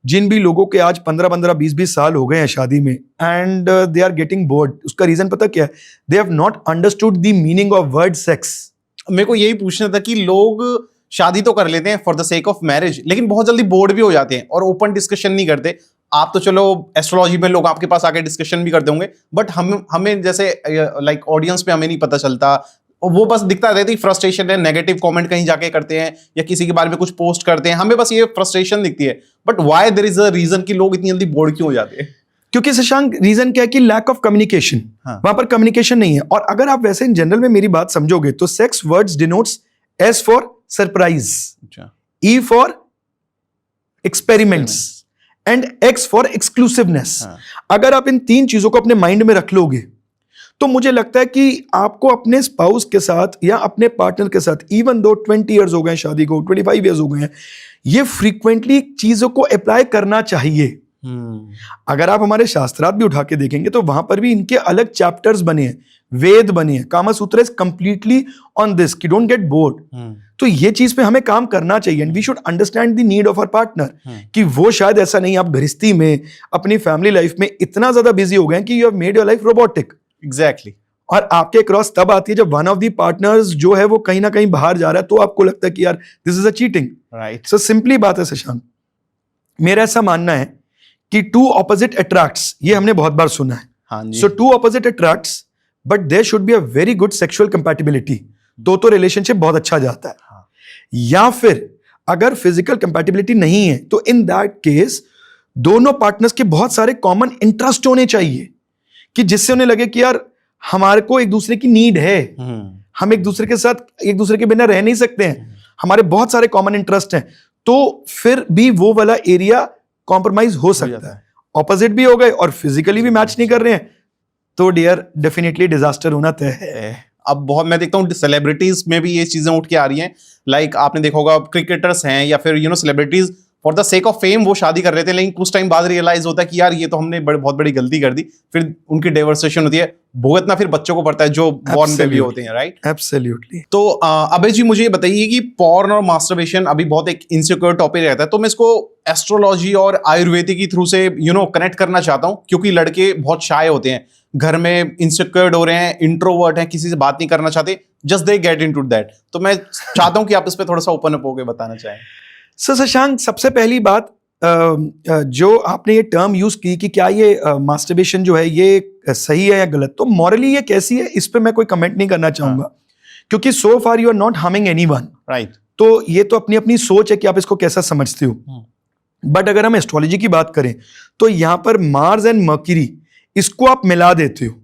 [SPEAKER 1] जिन भी लोगों के आज 15-15, 20-20 साल हो गए हैं शादी में and they are getting bored, उसका रीजन पता क्या है? They have not understood the meaning of word sex.
[SPEAKER 2] मेरे को यही पूछना था कि लोग शादी तो कर लेते हैं for the sake of marriage, लेकिन बहुत जल्दी बोर्ड भी हो जाते हैं और ओपन डिस्कशन नहीं करते। आप तो चलो एस्ट्रोलॉजी में लोग आपके पास आके डिस्कशन भी करते होंगे, बट हमें जैसे लाइक ऑडियंस पे हमें नहीं पता चलता, और वो बस दिखता रहती है फ्रस्ट्रेशन है, नेगेटिव कमेंट कहीं जाके करते हैं या किसी के बारे में कुछ पोस्ट करते हैं, हमें बस ये फ्रस्ट्रेशन दिखती है। But why there is a reason कि लोग इतनी जल्दी बोर्ड क्यों हो जाते हैं?
[SPEAKER 1] क्योंकि शशांक रीजन क्या है कि लैक ऑफ कम्युनिकेशन।
[SPEAKER 2] हाँ।
[SPEAKER 1] वहां पर कम्युनिकेशन नहीं है। और अगर आप वैसे इन जनरल में मेरी बात समझोगे तो sex words denotes S for surprise, E for experiments and x for exclusiveness. अगर आप इन 3 चीजों को अपने माइंड में रख लोगे तो मुझे लगता है कि आपको अपने स्पाउस के साथ या अपने पार्टनर के साथ, इवन दो 20 इयर्स हो गए शादी को, 25 इयर्स हो गए हैं, ये फ्रीक्वेंटली चीजों को अप्लाई करना चाहिए। अगर आप हमारे शास्त्रार्थ भी उठा के देखेंगे तो वहां पर भी इनके अलग चैप्टर्स बने हैं, वेद बने हैं। Kama Sutra is completely on this कि डोंट गेट बोर्ड। तो ये चीज पे हमें काम करना चाहिए and we should understand the need of our partner कि वो शायद ऐसा नहीं, आप गृहस्थी में अपनी फैमिली लाइफ में इतना ज्यादा बिजी हो गए हैं कि you have made your life robotic.
[SPEAKER 2] Exactly.
[SPEAKER 1] और आपके क्रॉस तब आती है जब वन ऑफ द पार्टनर्स जो है वो कहीं ना कहीं बाहर जा रहा है, तो आपको लगता है कि यार this is a cheating.
[SPEAKER 2] Right.
[SPEAKER 1] So simply बात है शशांक, मेरा ऐसा मानना है कि टू ऑपोजिट अट्रैक्ट्स, ये हमने बहुत बार सुना है।
[SPEAKER 2] हाँ जी।
[SPEAKER 1] So two opposite attracts but there should be a very good sexual compatibility, तो रिलेशनशिप बहुत अच्छा जाता है।
[SPEAKER 2] हाँ।
[SPEAKER 1] या फिर अगर फिजिकल कंपैटिबिलिटी नहीं है तो इन दैट केस दोनों पार्टनर्स के बहुत सारे कॉमन इंटरेस्ट होने चाहिए कि जिससे उन्हें लगे कि यार हमारे को एक दूसरे की नीड है, हम एक दूसरे के साथ एक दूसरे के बिना रह नहीं सकते हैं, हमारे बहुत सारे कॉमन इंटरेस्ट हैं, तो फिर भी वो वाला एरिया कॉम्प्रोमाइज हो सकता है। ऑपोजिट भी हो गए और फिजिकली भी मैच नहीं कर रहे हैं तो डियर डेफिनेटली डिजास्टर होना तय है।
[SPEAKER 2] अब बहुत मैं देखता हूँ सेलिब्रिटीज में भी ये चीजें उठ के आ रही हैं। लाइक आपने देखा होगा क्रिकेटर्स हैं या फिर celebrities for the sake of fame वो शादी कर रहे थे, लेकिन कुछ टाइम बाद रियलाइज होता है कि यार ये तो हमने बहुत बड़ी गलती कर दी, फिर उनकी डिवोर्सेशन होती है, भुगतना फिर बच्चों को पड़ता है जो बॉर्न बेबी होते हैं। Right,
[SPEAKER 1] absolutely.
[SPEAKER 2] तो अभय जी मुझे ये बताइए कि पॉर्न और मास्टरबेशन अभी बहुत एक इनसिक्योर टॉपिक रहता है, तो मैं इसको एस्ट्रोलॉजी और आयुर्वेदिक के थ्रू से कनेक्ट करना चाहता हूँ, क्योंकि लड़के बहुत शाय होते हैं, घर में इनसिक्योर्ड हो रहे हैं, इंट्रोवर्ट हैं, किसी से बात नहीं करना चाहते, just they get into that. तो मैं चाहता हूँ कि आप इस पर थोड़ा सा ओपन अप होकर बताना चाहें।
[SPEAKER 1] सर शशांक, सबसे पहली बात जो आपने ये टर्म यूज की कि क्या ये मास्टरबेशन जो है ये सही है या गलत, तो मॉरली ये कैसी है इस पे मैं कोई कमेंट नहीं करना चाहूंगा, क्योंकि so far you are not harming anyone.
[SPEAKER 2] Right.
[SPEAKER 1] तो ये तो अपनी अपनी सोच है कि आप इसको कैसा समझते हो। बट अगर हम एस्ट्रोलॉजी की बात करें तो यहां पर मार्स एंड मर्क्यूरी इसको आप मिला देते हो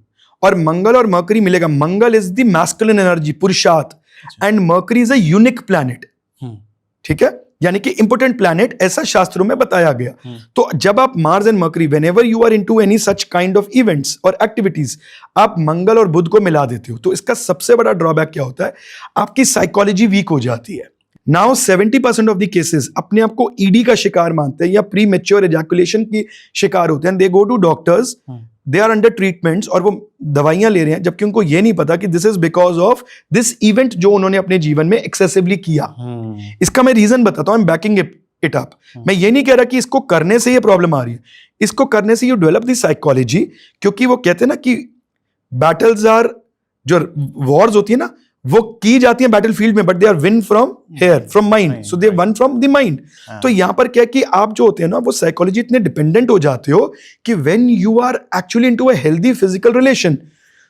[SPEAKER 1] और मंगल और मर्क्यूरी मिलेगा। मंगल इज द मैस्कुलिन एनर्जी, पुरुषार्थ, and mercury is a unique planet. ठीक है, यानी कि इंपोर्टेंट प्लैनेट, ऐसा शास्त्रों में बताया गया। तो जब आप Mars and Mercury, whenever you are into any such kind of events और एक्टिविटीज, आप मंगल और बुध को मिला देते हो, तो इसका सबसे बड़ा ड्रॉबैक क्या होता है, आपकी साइकोलॉजी वीक हो जाती है। नाउ 70% ऑफ द केसेस अपने आप को ईडी का शिकार मानते हैं या प्री मैच्योर एजैकुलेशन की शिकार होते हैं। They go to doctors, they are under treatments और वो दवाइयां ले रहे हैं, जबकि उनको ये नहीं पता कि this is because of this event जो उन्होंने अपने जीवन में एक्सेसिवली किया। इसका मैं रीजन बताता हूं, I am banking it up. मैं ये नहीं कह रहा कि इसको करने से ये प्रॉब्लम आ रही है, इसको करने से यू डेवलप द साइकोलॉजी, क्योंकि वो कहते हैं ना कि बैटल्स आर, जो वॉर्स होती है ना वो की जाती है बैटलफील्ड में, but they are win from here, from mind, so they won from the mind. तो यहां पर क्या है कि आप जो होते हैं ना वो साइकोलॉजी इतने डिपेंडेंट हो जाते हो कि when you are actually into a healthy physical relation,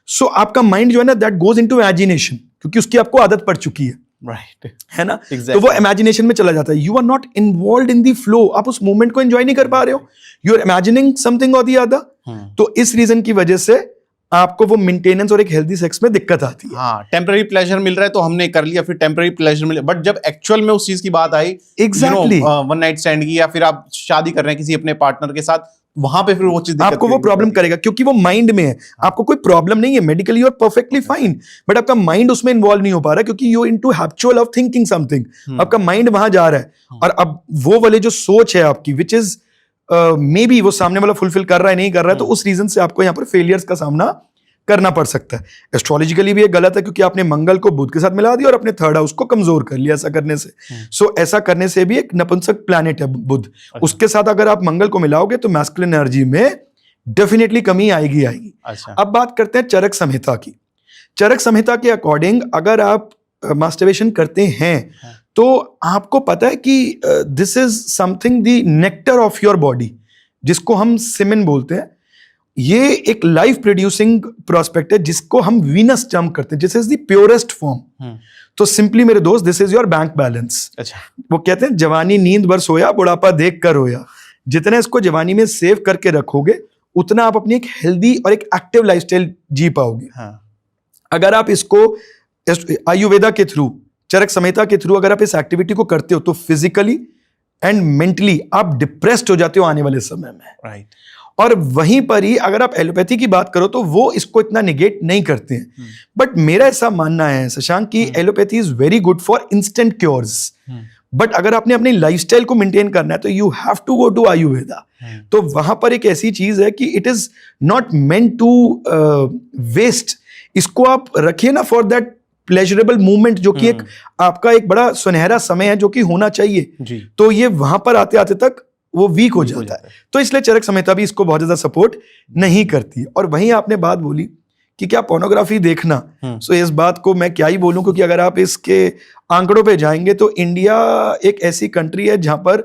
[SPEAKER 1] so आपका माइंड जो है ना दैट गोज इनटू इमेजिनेशन, क्योंकि उसकी आपको आदत पड़ चुकी है।
[SPEAKER 2] राइट,
[SPEAKER 1] है ना, तो वो इमेजिनेशन में चला जाता है। You are not involve in the flow, आप उस मूवमेंट को एंजॉय नहीं कर पा रहे हो, यू आर इमेजिनिंग समथिंग और द अदर। तो इस रीजन की वजह से आपको वो मेंटेनेंस और एक हेल्दी सेक्स में दिक्कत आती है।
[SPEAKER 2] हाँ, टेम्पररी प्लेजर मिल रहा है तो हमने कर लिया, फिर टेम्पररी प्लेजर मिले, बट जब एक्चुअल में उस चीज की बात आई,
[SPEAKER 1] एग्जैक्टली,
[SPEAKER 2] वन नाइट स्टैंड की, या फिर आप शादी कर रहे हैं किसी अपने पार्टनर के साथ, वहां पे फिर वो चीज
[SPEAKER 1] आपको वो प्रॉब्लम करेगा, क्योंकि वो माइंड में है। आपको कोई प्रॉब्लम नहीं है, medically you are perfectly fine, but आपका माइंड उसमें इन्वॉल्व नहीं हो पा रहा, क्योंकि you into habitual of thinking something, आपका माइंड वहां जा रहा है। और अब वो वाले जो सोच है आपकी, विच इज मे बी वो सामने वाला फुलफिल कर रहा है नहीं कर रहा है, तो उस रीजन से आपको यहाँ पर फेलियर्स का सामना करना पड़ सकता है। एस्ट्रोलॉजिकली भी ये गलत है क्योंकि आपने मंगल को बुध के साथ मिला दिया और अपने थर्ड हाउस को कमजोर कर लिया ऐसा करने से। सो ऐसा करने से भी एक नपुंसक प्लैनेट है बुध, उसके साथ अगर आप मंगल को मिलाओगे तो मैस्कुलिन एनर्जी में डेफिनेटली कमी आएगी।
[SPEAKER 2] अच्छा।
[SPEAKER 1] अब बात करते हैं चरक संहिता की। चरक संहिता के अकॉर्डिंग अगर आप मास्टरबेशन करते हैं तो आपको पता है कि this is something the nectar of your body, जिसको हम सीमेन बोलते हैं। ये एक लाइफ प्रोड्यूसिंग प्रोस्पेक्ट है जिसको हम वीनस टर्म करते हैं, this is the purest form. तो सिंपली मेरे दोस्त, this is your bank balance.
[SPEAKER 2] अच्छा।
[SPEAKER 1] वो कहते हैं जवानी नींद भर सोया, बुढ़ापा देख कर रोया। जितना इसको जवानी में सेव करके रखोगे उतना आप अपनी एक हेल्दी और एक एक्टिव लाइफस्टाइल जी पाओगे। अगर आप इसको आयुर्वेदा के थ्रू, चरक संहिता के थ्रू अगर आप इस एक्टिविटी को करते हो तो फिजिकली एंड मेंटली आप डिप्रेस्ड हो जाते हो आने वाले समय में।
[SPEAKER 2] राइट।
[SPEAKER 1] और वहीं पर ही अगर आप एलोपैथी की बात करो तो वो इसको इतना निगेट नहीं करते हैं। बट मेरा ऐसा मानना है शशांक कि allopathy is very good for instant cures, but अगर आपने अपनी लाइफस्टाइल को मेंटेन करना है तो you have to go to Ayurveda. तो वहां पर एक ऐसी चीज है कि it is not meant to waste. इसको आप रखिए ना फॉर दैट प्लेजरेबल मूवमेंट, जो कि एक आपका एक बड़ा सुनहरा समय है जो कि होना चाहिए
[SPEAKER 2] जी।
[SPEAKER 1] तो ये वहां पर आते आते तक वो वीक हो जाता है। तो इसलिए चरक संहिता भी इसको बहुत ज्यादा सपोर्ट नहीं करती है। और वहीं आपने बात बोली कि क्या पोर्नोग्राफी देखना, सो इस बात को मैं क्या ही बोलूं, क्योंकि अगर आप इसके आंकड़ों पे जाएंगे तो इंडिया एक ऐसी कंट्री है जहां पर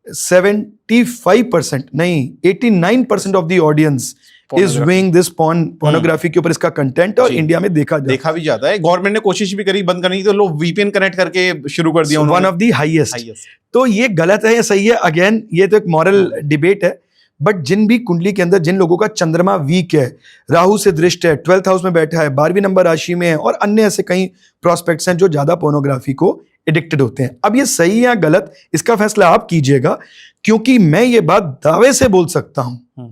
[SPEAKER 1] 75% नहीं 89% of the audience is viewing this pornography के ऊपर इसका कंटेंट, और इंडिया में देखा
[SPEAKER 2] भी जाता है। गवर्नमेंट ने कोशिश भी करी बंद करने की, तो लोग वीपीएन कनेक्ट करके शुरू कर दिया उन्होंने।
[SPEAKER 1] One of the highest. तो ये गलत है या सही है, अगेन ये तो एक मॉरल डिबेट है। बट जिन भी कुंडली के अंदर जिन लोगों का चंद्रमा वीक है, राहु से दृष्ट है, 12th हाउस में बैठा है, 12वीं नंबर राशि में है, और अन्य ऐसे कई प्रोस्पेक्ट्स हैं जो ज्यादा पोर्नोग्राफी को एडिक्टेड होते हैं। अब ये सही या गलत इसका फैसला आप कीजिएगा, क्योंकि मैं ये बात दावे से बोल सकता हूं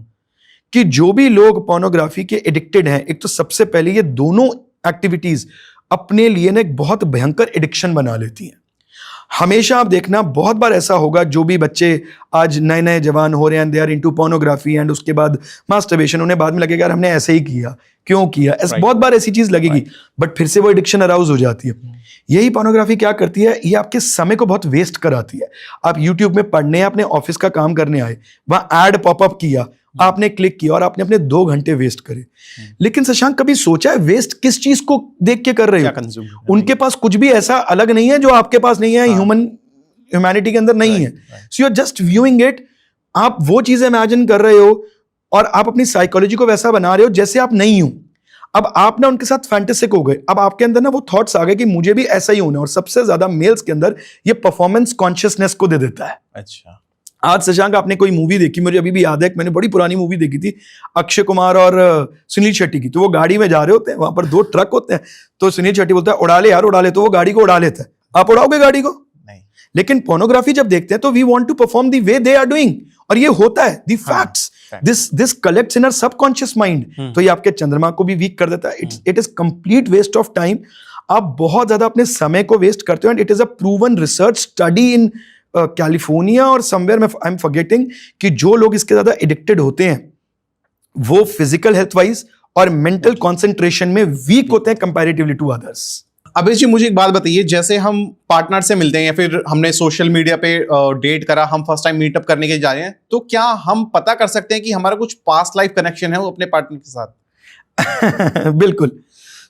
[SPEAKER 1] कि जो भी लोग पोर्नोग्राफी के एडिक्टेड हैं, एक तो सबसे पहले ये दोनों एक्टिविटीज अपने लिए ना एक बहुत भयंकर एडिक्शन बना लेती हैं। हमेशा आप देखना, बहुत बार ऐसा होगा, जो भी बच्चे आज नए नए जवान हो रहे हैं, they are into pornography and उसके बाद मास्टरबेशन, उन्हें बाद में लगेगा यार हमने ऐसे ही किया, क्यों किया, बहुत बार ऐसी चीज लगेगी, बट फिर से वो एडिक्शन अराउज हो जाती है। यही पोर्नोग्राफी क्या करती है, ये आपके समय को बहुत वेस्ट कराती है। आप यूट्यूब में पढ़ने या अपने ऑफिस का काम करने आए, वहां एड पॉपअप किया, आपने क्लिक किया और आपने अपने 2 घंटे वेस्ट करे। लेकिन शशांक कभी सोचा है वेस्ट किस चीज को देख के कर रहे हो? उनके पास कुछ भी ऐसा अलग नहीं है जो आपके पास नहीं है, ह्यूमैनिटी के अंदर नहीं है। So you are just viewing it. आप वो चीजें इमेजिन कर रहे हो और आप अपनी साइकोलॉजी को वैसा बना रहे हो जैसे आप नहीं हो। अब आप ना उनके साथ फैंटेसिक हो गए, अब आपके अंदर ना वो थॉट्स आ गए कि मुझे भी ऐसा ही होना है। और सबसे ज्यादा मेल्स के अंदर ये परफॉर्मेंस कॉन्शियसनेस को दे देता है।
[SPEAKER 2] अच्छा।
[SPEAKER 1] आज शशांक आपने कोई मूवी देखी, मुझे अभी भी याद है, मैंने बड़ी पुरानी मूवी देखी थी अक्षय कुमार और सुनील शेट्टी की। तो वो गाड़ी में जा रहे होते हैं, वहां पर 2 ट्रक होते हैं, तो सुनील शेट्टी बोलता है उड़ा ले यार उड़ा ले, तो वो गाड़ी को उड़ा लेता है। आप उड़ाओगे गाड़ी को? नहीं। लेकिन पोर्नोग्राफी जब देखते हैं तो we want to perform the way they are doing, और ये होता है the facts, this collects in our subconscious mind. तो ये आपके चंद्रमा को भी वीक कर देता है। It is complete waste of time. आप बहुत ज्यादा अपने समय को वेस्ट करते हो, and it is a proven research study in California और समवेयर में, आई एम फॉरगेटिंग, कि जो लोग इसके ज्यादा एडिक्टेड होते हैं वो फिजिकल हेल्थ वाइज और मेंटल कंसंट्रेशन में वीक होते हैं कंपैरेटिवली टू अदर्स।
[SPEAKER 2] अभेश जी, मुझे एक बात बताइए, जैसे हम पार्टनर से मिलते हैं या फिर हमने सोशल मीडिया पे डेट करा, हम फर्स्ट टाइम मीटअप करने के जा रहे हैं, तो क्या हम पता कर सकते हैं कि हमारा कुछ पास्ट लाइफ कनेक्शन है वो अपने पार्टनर के साथ?
[SPEAKER 1] बिल्कुल।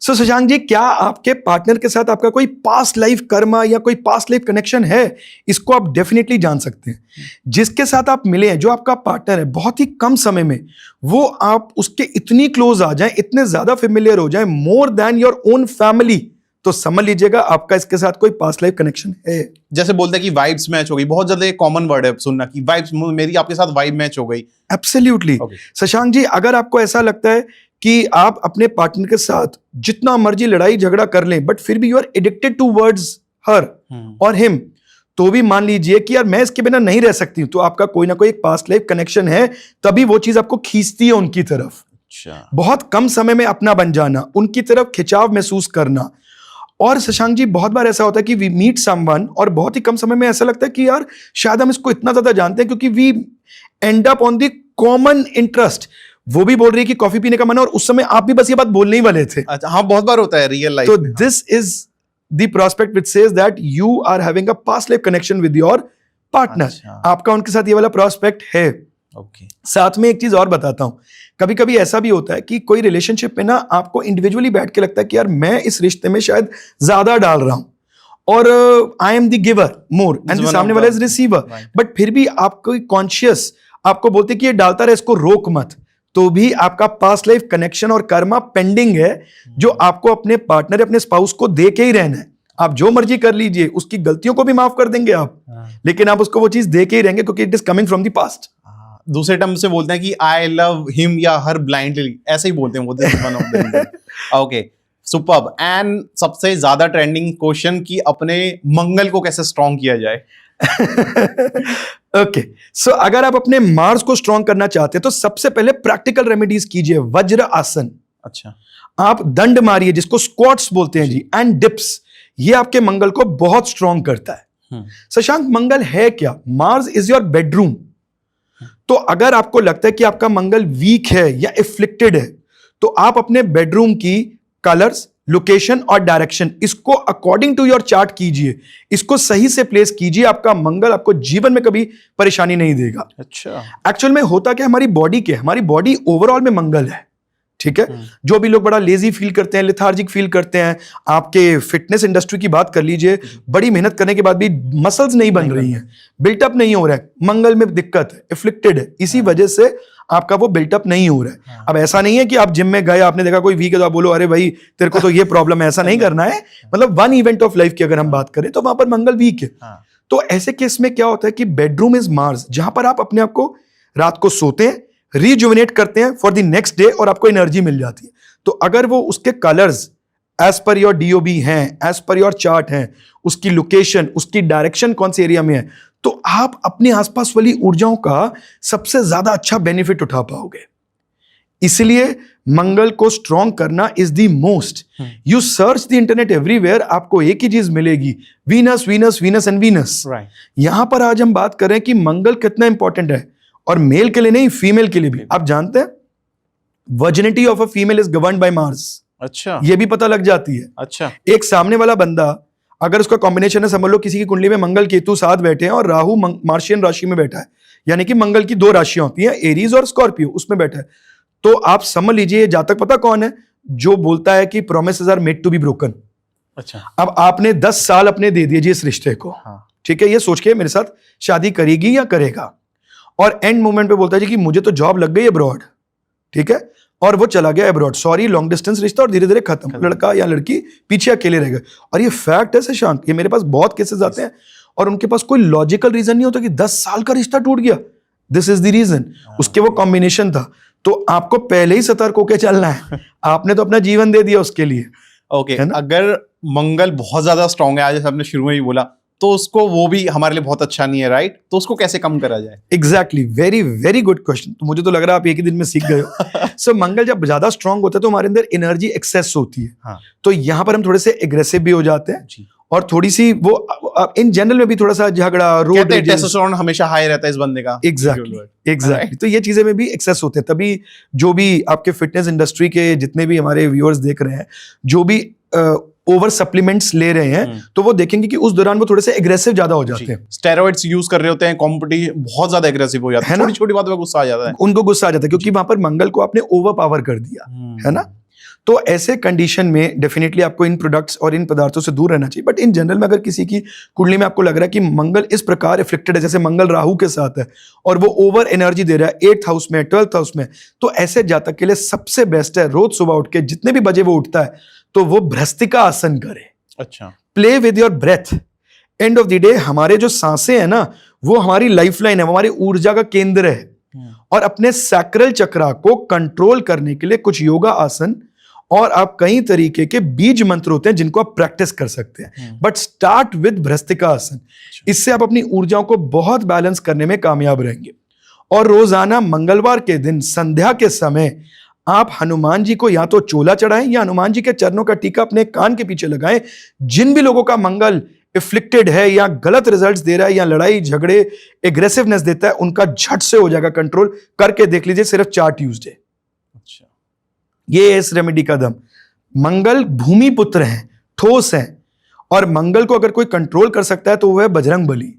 [SPEAKER 1] सो शशांक जी, क्या आपके पार्टनर के साथ आपका कोई पास्ट लाइफ कर्मा या कोई पास्ट लाइफ कनेक्शन है? इसको आप डेफिनेटली जान सकते हैं। जिसके साथ आप मिले हैं, जो आपका पार्टनर है, बहुत ही कम समय में वो आप उसके इतनी क्लोज आ जाएं, इतने ज्यादा फेमिलियर हो जाएं, more than your own family, तो समझ लीजिएगा आपका इसके साथ कोई पास्ट लाइफ कनेक्शन है।
[SPEAKER 2] जैसे बोलते हैं कि वाइब्स मैच हो गई, बहुत ज्यादा कॉमन वर्ड है सुनना कि वाइब्स, मेरी आपके साथ वाइब मैच हो गई।
[SPEAKER 1] एब्सोल्युटली। शशांक जी, अगर आपको ऐसा लगता है कि आप अपने पार्टनर के साथ जितना मर्जी लड़ाई झगड़ा कर लें, बट फिर भी you are addicted to words her और हिम, तो भी मान लीजिए कि यार मैं इसके बिना नहीं रह सकती हूं, तो आपका कोई ना कोई एक पास्ट लाइफ कनेक्शन है, तभी वो चीज आपको खींचती है उनकी तरफ।
[SPEAKER 2] अच्छा।
[SPEAKER 1] बहुत कम समय में अपना बन जाना, उनकी तरफ खिंचाव महसूस करना। और शशांक जी, बहुत बार ऐसा होता है कि वी मीट समवन और बहुत ही कम समय में ऐसा लगता है कि यार शायद हम इसको इतना ज्यादा जानते हैं, क्योंकि we end up on the common interest. वो भी बोल रही है कि कॉफी पीने का मन है, और उस समय आप भी बस ये बात बोलने ही वाले थे।
[SPEAKER 2] अच्छा, हाँ, बहुत बार होता है रियल लाइफ
[SPEAKER 1] तो
[SPEAKER 2] में।
[SPEAKER 1] This is the prospect which says that you are having a past life connection with your partner.
[SPEAKER 2] अच्छा।
[SPEAKER 1] आपका उनके साथ ये वाला प्रोस्पेक्ट है।
[SPEAKER 2] ओके।
[SPEAKER 1] साथ में एक चीज और बताता हूं, कभी कभी ऐसा भी होता है कि कोई रिलेशनशिप में ना आपको इंडिविजुअली बैठ के लगता है कि यार मैं इस रिश्ते में शायद ज्यादा डाल रहा हूं, और I am the giver more and the सामने वाला इज रिसीवर, बट फिर भी आपको कॉन्शियस आपको बोलते कि ये डालता रहे, इसको रोक मत, तो भी आपका पास्ट लाइफ कनेक्शन और कर्मा पेंडिंग है, जो आपको अपने पार्टनर अपने स्पाउस को दे के ही रहना है। आप जो मर्जी कर लीजिए, उसकी गलतियों को भी माफ कर देंगे आप, लेकिन आप उसको वो चीज दे के ही रहेंगे, क्योंकि it is coming from the past.
[SPEAKER 2] दूसरे टर्म से बोलते हैं कि आई लव हिम या हर ब्लाइंडली, ऐसे ही बोलते हैं वो। Okay, superb. एंड सबसे ज्यादा ट्रेंडिंग क्वेश्चन कि अपने मंगल को कैसे स्ट्रॉन्ग किया जाए।
[SPEAKER 1] ओके, सो अगर आप अपने मार्स को स्ट्रॉन्ग करना चाहते हैं तो सबसे पहले प्रैक्टिकल रेमेडीज कीजिए। वज्र आसन,
[SPEAKER 2] अच्छा,
[SPEAKER 1] आप दंड मारिए जिसको स्क्वाट्स बोलते हैं जी, एंड डिप्स, ये आपके मंगल को बहुत स्ट्रॉन्ग करता है। शशांक, मंगल है क्या? Mars is your bedroom. तो अगर आपको लगता है कि आपका मंगल वीक है या एफ्लिक्टेड है, तो आप अपने बेडरूम की कलर्स, लोकेशन और डायरेक्शन, इसको अकॉर्डिंग टू योर चार्ट कीजिए, इसको सही से प्लेस कीजिए। आपका मंगल आपको जीवन में कभी परेशानी नहीं देगा।
[SPEAKER 2] अच्छा,
[SPEAKER 1] एक्चुअल में होता क्या, हमारी बॉडी ओवरऑल में मंगल है, ठीक है। जो भी लोग बड़ा लेजी फील करते हैं, लेथार्जिक फील करते हैं, आपके फिटनेस इंडस्ट्री की बात कर लीजिए, बड़ी मेहनत करने के बाद भी मसल्स नहीं बन रही हैं, बिल्टअप नहीं हो रहा है, मंगल में दिक्कत है, एफ्लिक्टेड है, इसी वजह से आपका वो बिल्टअप नहीं हो रहा है। अब ऐसा नहीं है कि आप जिम में गए, आपने देखा कोई वीक है तो आप बोलो अरे भाई तेरे को तो ये प्रॉब्लम है, ऐसा नहीं करना है। मतलब वन इवेंट ऑफ लाइफ की अगर हम बात करें तो वहां पर मंगल वीक है। तो ऐसे केस में क्या होता है कि बेडरूम इज मार्स, जहां पर आप अपने आप को रात को सोते हैं, रिजुविनेट करते हैं फॉर द नेक्स्ट डे, और आपको एनर्जी मिल जाती है। तो अगर वो उसके colours as per your DOB हैं, एज पर योर चार्ट हैं, उसकी लोकेशन, उसकी डायरेक्शन कौन से एरिया में है, तो आप अपने आसपास वाली ऊर्जाओं का सबसे ज्यादा अच्छा बेनिफिट उठा पाओगे। इसलिए मंगल को स्ट्रॉन्ग करना is the most. You search the internet everywhere, आपको एक ही चीज मिलेगी, Venus Venus Venus and Venus. यहां पर आज हम बात करें कि मंगल कितना इंपॉर्टेंट है, और मेल के लिए नहीं, फीमेल के लिए भी। आप जानते हैं virginity of a female is governed by Mars.
[SPEAKER 2] अच्छा,
[SPEAKER 1] ये भी पता लग जाती है।
[SPEAKER 2] अच्छा,
[SPEAKER 1] एक सामने वाला बंदा अगर उसका कॉम्बिनेशन है, समझ लो किसी की कुंडली में मंगल केतु साथ बैठे हैं और राहु मार्शियन राशि में बैठा है, यानी कि मंगल की दो राशियां होती हैं, एरीज और स्कॉर्पियो, उसमें बैठा है, तो आप समझ लीजिए जातक पता कौन है, जो बोलता है कि promises are made to be broken.
[SPEAKER 2] अच्छा,
[SPEAKER 1] अब आपने 10 साल अपने दे दिए जी इस रिश्ते को, ठीक है, ये सोच के मेरे साथ शादी करेगी या करेगा, और एंड मोमेंट पे बोलता है जी कि मुझे तो जॉब लग गई अब्रॉड, ठीक है, और वो चला गया अब्रॉड, सॉरी लॉन्ग डिस्टेंस रिश्ता, और धीरे धीरे खत्म, लड़का या लड़की पीछे अकेले रह गए। और ये फैक्ट है शशांक, ये मेरे पास बहुत केसेस आते हैं, और उनके पास कोई लॉजिकल रीजन नहीं होता कि 10 साल का रिश्ता टूट गया। दिस इज द रीजन, उसके वो कॉम्बिनेशन था। तो आपको पहले ही सतर्क होकर चलना है, आपने तो अपना जीवन दे दिया उसके लिए।
[SPEAKER 2] ओके, अगर मंगल बहुत ज्यादा स्ट्रांग है, आज हमने शुरू में ही बोला, तो उसको वो भी हमारे लिए बहुत अच्छा नहीं है, राइट? तो उसको कैसे कम करा जाए?
[SPEAKER 1] Exactly, very very good question. तो मुझे तो लग रहा है आप एक ही दिन में सीख गए हो। सो मंगल जब ज्यादा स्ट्रांग होता है तो हमारे अंदर एनर्जी एक्सेस होती है।
[SPEAKER 2] हाँ।
[SPEAKER 1] तो यहाँ पर हम थोड़े से एग्रेसिव भी हो जाते हैं
[SPEAKER 2] जी।
[SPEAKER 1] और थोड़ी सी वो इन जनरल में भी थोड़ा सा झगड़ा, रोड रेज,
[SPEAKER 2] टेस्टोस्टेरोन हमेशा हाई रहता है इस बंदे का।
[SPEAKER 1] एग्जैक्टली। तो ये चीजें में भी एक्सेस होते हैं। तभी जो भी आपके फिटनेस इंडस्ट्री के जितने भी हमारे व्यूअर्स देख रहे हैं, जो भी ओवर सप्लीमेंट्स ले रहे हैं, तो वो देखेंगे कि उस दौरान वो थोड़े से एग्रेसिव ज्यादा हो जाते हैं,
[SPEAKER 2] स्टेरॉइड्स यूज कर रहे होते हैं, कॉम्पिटिशन बहुत ज्यादा एग्रेसिव हो जाता है, छोटी छोटी बातों पे गुस्सा आ जाता है,
[SPEAKER 1] उनको गुस्सा आ जाता है, क्योंकि वहां पर मंगल को आपने ओवर पावर कर दिया है ना। तो ऐसे कंडीशन में डेफिनेटली आपको इन प्रोडक्ट्स और इन पदार्थों से दूर रहना चाहिए। बट इन जनरल में अगर किसी की कुंडली में आपको लग रहा है कि मंगल इस प्रकार इफ्लिक्टेड है, जैसे मंगल राहु के साथ है और वो ओवर एनर्जी दे रहा है 8th हाउस में, 12th हाउस में, तो ऐसे जातक के लिए सबसे बेस्ट है रोज सुबह उठ के जितने भी बजे वो उठता है तो वो भ्रस्तिका आसन करे।
[SPEAKER 2] अच्छा,
[SPEAKER 1] play with your breath. End of the day हमारे जो सांसें हैं ना, वो हमारी लाइफलाइन है, वो हमारी ऊर्जा का केंद्र है। और अपने सैक्रल चक्रा को कंट्रोल करने के लिए कुछ योगा आसन और आप कई तरीके के बीज मंत्र होते हैं जिनको आप प्रैक्टिस कर सकते हैं। बट स्टार्ट विद भ्रस्तिका आसन। इससे आप अपनी ऊर्जाओं को बहुत बैलेंस करने में कामयाब रहेंगे। और रोजाना मंगलवार के दिन संध्या के समय आप हनुमान जी को या तो चोला चढ़ाएं या हनुमान जी के चरणों का टीका अपने कान के पीछे लगाएं। जिन भी लोगों का मंगल इफ्लिक्टेड है या गलत रिजल्ट्स दे रहा है या लड़ाई झगड़े एग्रेसिवनेस देता है, उनका झट से हो जाएगा कंट्रोल। करके देख लीजिए, सिर्फ 4 ट्यूसडे। ये एस रेमेडी का दम। मंगल भूमि पुत्र हैं, ठोस हैं, और मंगल को अगर कोई कंट्रोल कर सकता है तो वो है बजरंग बली।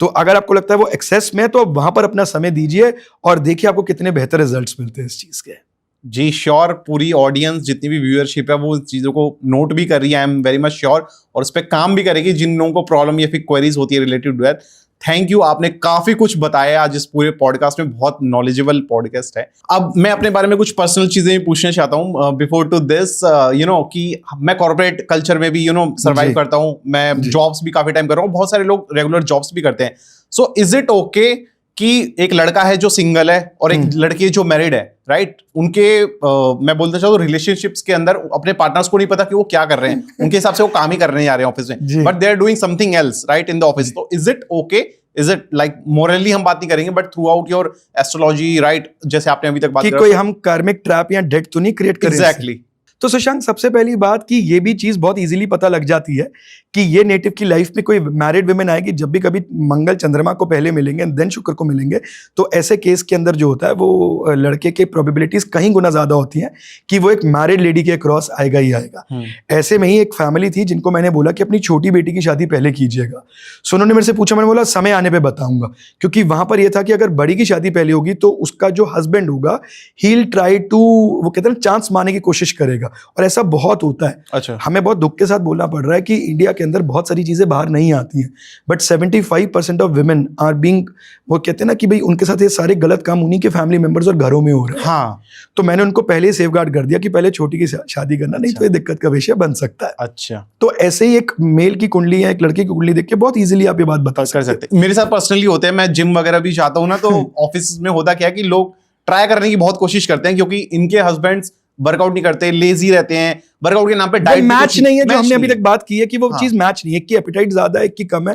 [SPEAKER 1] तो अगर आपको लगता है वो एक्सेस में है तो वहां पर अपना समय दीजिए और देखिए आपको कितने बेहतर रिजल्ट्स मिलते हैं इस चीज के।
[SPEAKER 2] जी श्योर, पूरी ऑडियंस जितनी भी व्यूअरशिप है वो चीज़ों को नोट भी कर रही है, आई एम वेरी मच श्योर, और उस पर काम भी करेगी जिन लोगों को प्रॉब्लम या फिर क्वेरीज होती है related to that. Thank you, आपने काफी कुछ बताया आज इस पूरे पॉडकास्ट में, बहुत नॉलेजेबल पॉडकास्ट है। अब मैं अपने बारे में कुछ पर्सनल चीजें भी पूछना चाहता हूँ बिफोर टू दिस, कि मैं कॉर्पोरेट कल्चर में भी सर्वाइव
[SPEAKER 1] जी।
[SPEAKER 2] करता हूँ, मैं
[SPEAKER 1] जी।
[SPEAKER 2] जॉब्स भी काफी टाइम कर रहा हूँ, बहुत सारे लोग रेगुलर जॉब्स भी करते हैं। सो इज इट ओके कि एक लड़का है जो सिंगल है और एक लड़की है जो मैरिड है, राइट, उनके मैं बोलना चाहता हूँ रिलेशनशिप्स के अंदर अपने पार्टनर्स को नहीं पता कि वो क्या कर रहे हैं, उनके हिसाब से वो काम ही करने जा रहे हैं ऑफिस में, but they are doing something else right in the office. तो is it okay, is it like morally हम बात नहीं करेंगे but throughout your astrology, right, जैसे आपने अभी तक बात
[SPEAKER 1] कि कोई हम कार्मिक ट्रैप या डेट तो नहीं क्रिएट कर रहे हैं।
[SPEAKER 2] एग्जैक्टली।
[SPEAKER 1] तो शशांक, सबसे पहली बात कि ये भी चीज बहुत इजीली पता लग जाती है कि ये नेटिव की लाइफ में कोई मैरिड वुमेन आएगी, जब भी कभी मंगल चंद्रमा को पहले मिलेंगे देन शुक्र को मिलेंगे, तो ऐसे केस के अंदर जो होता है वो लड़के के प्रोबेबिलिटीज कहीं गुना ज्यादा होती हैं कि वो एक मैरिड लेडी के क्रॉस आएगा ही आएगा। ऐसे में ही एक फैमिली थी जिनको मैंने बोला कि अपनी छोटी बेटी की शादी पहले कीजिएगा। सो उन्होंने मेरे से पूछा, मैंने बोला समय आने पर बताऊंगा, क्योंकि वहां पर यह था कि अगर बड़ी की शादी पहले होगी तो उसका जो हस्बैंड होगा ही विल ट्राई टू, वो कहते हैं चांस मारने की कोशिश करेगा, और ऐसा बहुत होता है।
[SPEAKER 2] अच्छा।
[SPEAKER 1] हमें बहुत दुख के साथ बोलना पड़ रहा है कि इंडिया के अंदर बहुत सारी चीजें बाहर नहीं आती हैं, but 75% of women are being, वो कहते हैं ना कि भाई उनके साथ ये सारे गलत काम उन्हीं के फैमिली मेंबर्स और घरों में हो रहे हैं।
[SPEAKER 2] हाँ।
[SPEAKER 1] तो मैंने उनको पहले ही सेफगार्ड कर दिया कि पहले छोटी की शादी करना, नहीं तो ये दिक्कत का विषय बन सकता है।
[SPEAKER 2] अच्छा।
[SPEAKER 1] तो ऐसे ही एक मेल की कुंडली या एक लड़के की कुंडली देख के बहुत इजीली आप ये बात बता
[SPEAKER 2] कर सकते हैं। मेरे साथ पर्सनली होते हैं, मैं जिम वगैरह भी जाता हूँ ना, तो ऑफिस में होता क्या है कि लोग ट्राई करने की बहुत कोशिश करते हैं क्योंकि इनके हस्बैंड्स वर्कआउट नहीं करते, लेजी रहते हैं, वर्कआउट के नाम पे डाइट
[SPEAKER 1] मैच नहीं है, जो हमने अभी तक बात की है कि वो चीज मैच नहीं है, एक की एपेटाइट ज्यादा है, एक की कम है,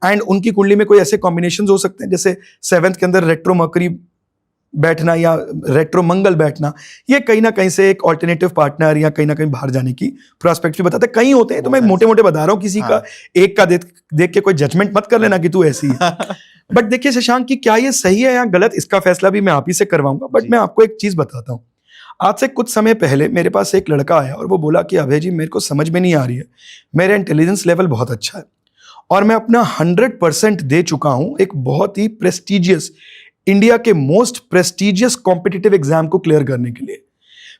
[SPEAKER 1] एंड उनकी कुंडली में कोई ऐसे कॉम्बिनेशंस हो सकते हैं जैसे 7th के अंदर रेट्रो मर्करी बैठना या रेट्रो मंगल बैठना, ये कहीं ना कहीं से एक ऑल्टरनेटिव पार्टनर या कहीं ना कहीं बाहर जाने की प्रोस्पेक्ट भी बताते हैं। कई होते हैं, तो मैं मोटे मोटे बता रहा हूँ, किसी का एक का देख के कोई जजमेंट मत कर लेना कि तू ऐसी है। बट देखिए शशांक, कि क्या ये सही है या गलत, इसका फैसला भी मैं आप ही से करवाऊंगा, बट मैं आपको एक चीज बताता हूँ। आज से कुछ समय पहले मेरे पास एक लड़का आया और वो बोला कि अभय जी, मेरे को समझ में नहीं आ रही है, मेरा इंटेलिजेंस लेवल बहुत अच्छा है और मैं अपना 100% दे चुका हूं एक बहुत ही प्रेस्टिजियस, इंडिया के मोस्ट प्रेस्टिजियस कॉम्पिटिटिव एग्जाम को क्लियर करने के लिए।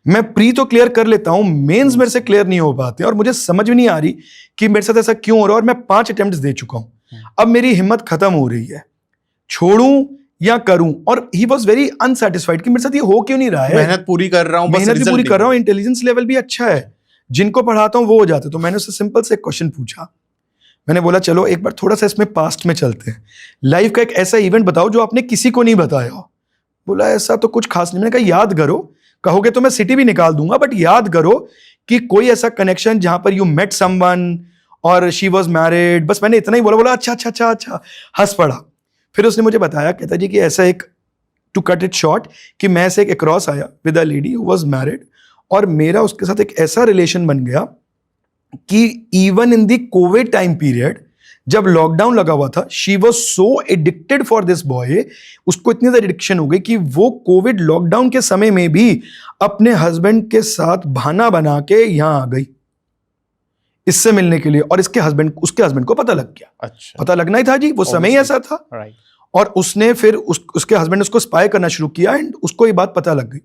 [SPEAKER 1] मैं प्री तो क्लियर कर लेता हूं, मेंस मेरे से क्लियर नहीं हो पाते और मुझे समझ में नहीं आ रही कि मेरे साथ ऐसा क्यों हो रहा है, और मैं 5 अटेम्प्ट्स दे चुका हूं। अब मेरी हिम्मत खत्म हो रही है, छोड़ूं या करूं, और ही वॉज वेरी अनसेटिस्फाइड कि मेरे साथ ये हो क्यों नहीं रहा है।
[SPEAKER 2] मेहनत पूरी कर रहा हूं,
[SPEAKER 1] मेहनत भी पूरी कर रहा हूं, इंटेलिजेंस लेवल भी अच्छा है, जिनको पढ़ाता हूं वो हो जाते। तो मैंने उससे सिंपल से एक क्वेश्चन पूछा, मैंने बोला चलो एक बार थोड़ा सा इसमें पास्ट में चलते हैं, लाइफ का एक ऐसा इवेंट बताओ जो आपने किसी को नहीं बताया हो। बोला ऐसा तो कुछ खास नहीं। मैंने कहा याद करो, कहोगे तो मैं सिटी भी निकाल दूंगा, बट याद करो कि कोई ऐसा कनेक्शन जहां पर यू मेट समवन और शी वॉज मैरिड। बस मैंने इतना ही बोला। बोला अच्छा अच्छा अच्छा अच्छा, हंस पड़ा। फिर उसने मुझे बताया, कहता जी कि ऐसा एक, टू कट इट शॉर्ट, कि मैं से एक अक्रॉस आया with a lady who was married, और मेरा उसके साथ एक ऐसा रिलेशन बन गया कि even in the Covid time period, जब लॉकडाउन लगा हुआ था, she was so addicted for this boy, उसको इतनी ज्यादा एडिक्शन हो गई कि वो कोविड लॉकडाउन के समय में भी अपने हस्बैंड के साथ बहाना बना के यहां आ गई इससे मिलने के लिए, और उसके हस्बैंड को पता लग गया।
[SPEAKER 2] अच्छा।
[SPEAKER 1] पता लगना ही था जी, वो समय ही ऐसा था।
[SPEAKER 2] राइट।
[SPEAKER 1] और उसने फिर उसके हस्बैंड ने उसको स्पाई करना शुरू किया, एंड उसको ये बात पता लग गई।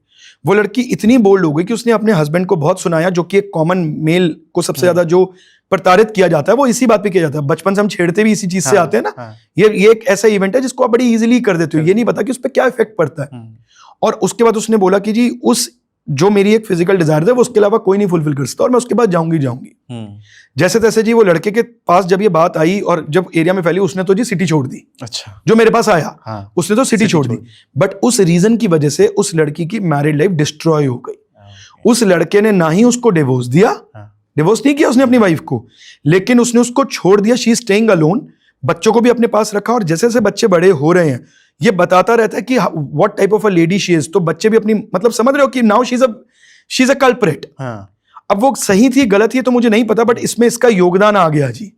[SPEAKER 1] वो लड़की इतनी बोल्ड हो गई कि उसने अपने हस्बैंड को बहुत सुनाया, जो कि एक कॉमन मेल को सबसे ज्यादा जो प्रताड़ित किया जाता है वो इसी बात पे किया जाता है। बचपन से हम छेड़ते भी इसी चीज से आते हैं ना। ये एक ऐसा इवेंट है जिसको आप बड़ी इजीली कर देते हो, ये नहीं पता कि उस पर क्या इफेक्ट पड़ता है। और उसके बाद उसने बोला कि जी उस जो मेरी एक फिजिकल डिजायर था वो उसके अलावा कोई नहीं फुलफिल कर सकता, और मैं उसके बाद जाऊंगी। जैसे तैसे जी वो लड़के के पास जब ये बात आई और जब एरिया में फैली, उसने तो जी सिटी छोड़ दी।
[SPEAKER 2] अच्छा।
[SPEAKER 1] जो मेरे पास आया उसने तो सिटी छोड़ दी, बट उस रीजन की वजह से उस लड़की की मैरिड लाइफ डिस्ट्रॉय हो गई। उस लड़के ने ना ही उसको डिवोर्स दिया, डिवोर्स नहीं किया उसने अपनी वाइफ को, लेकिन उसने उसको छोड़ दिया। शी इज स्टेइंग अलोन, बच्चों को भी अपने पास रखा, और जैसे जैसे बच्चे बड़े हो रहे हैं ये बताता रहता है कि what type of a lady she is. तो बच्चे भी अपनी, मतलब समझ रहे हो कि now she is a culprit. अब वो सही थी गलत थी तो मुझे नहीं पता, बट इसमें इसका योगदान आ गया जी।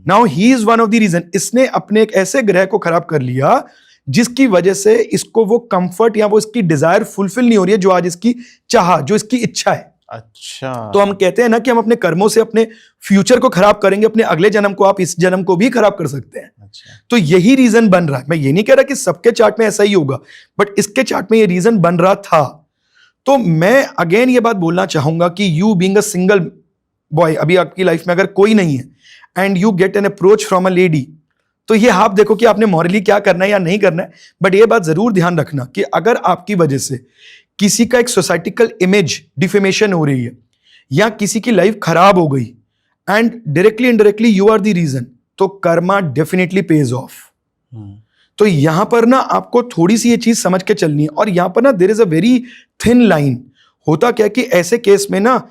[SPEAKER 1] Now he is one of the reason. इसने अपने एक ऐसे ग्रह को खराब कर लिया जिसकी वजह से इसको वो कंफर्ट या वो इसकी डिजायर फुलफिल नहीं हो रही है, जो आज इसकी चाह, जो इसकी इच्छा है।
[SPEAKER 2] अच्छा,
[SPEAKER 1] तो हम कहते हैं ना कि हम अपने कर्मों से अपने फ्यूचर को खराब करेंगे, अपने अगले जन्म को आप इस जन्म को भी खराब कर सकते हैं।
[SPEAKER 2] अच्छा,
[SPEAKER 1] तो यही रीजन बन रहा है। मैं ये नहीं कह रहा कि सबके चार्ट में ऐसा ही होगा, बट इसके चार्ट में ये रीजन बन रहा था। तो मैं अगेन ये बात बोलना चाहूंगा कि you being a single boy, अभी आपकी लाइफ में अगर कोई नहीं है and you get an approach from a lady, तो ये आप देखो कि आपने मॉरली क्या करना है या नहीं करना है। बट ये बात जरूर ध्यान रखना कि अगर आपकी वजह से किसी का एक सोसाइटिकल इमेज डिफेमेशन हो रही है या किसी की लाइफ खराब हो गई and directly indirectly you are the reason, तो कर्मा डेफिनेटली पेज ऑफ। तो यहां पर ना आपको थोड़ी सी ये चीज समझ के चलनी है। और यहां पर ना there is a very thin line. होता क्या कि ऐसे केस में ना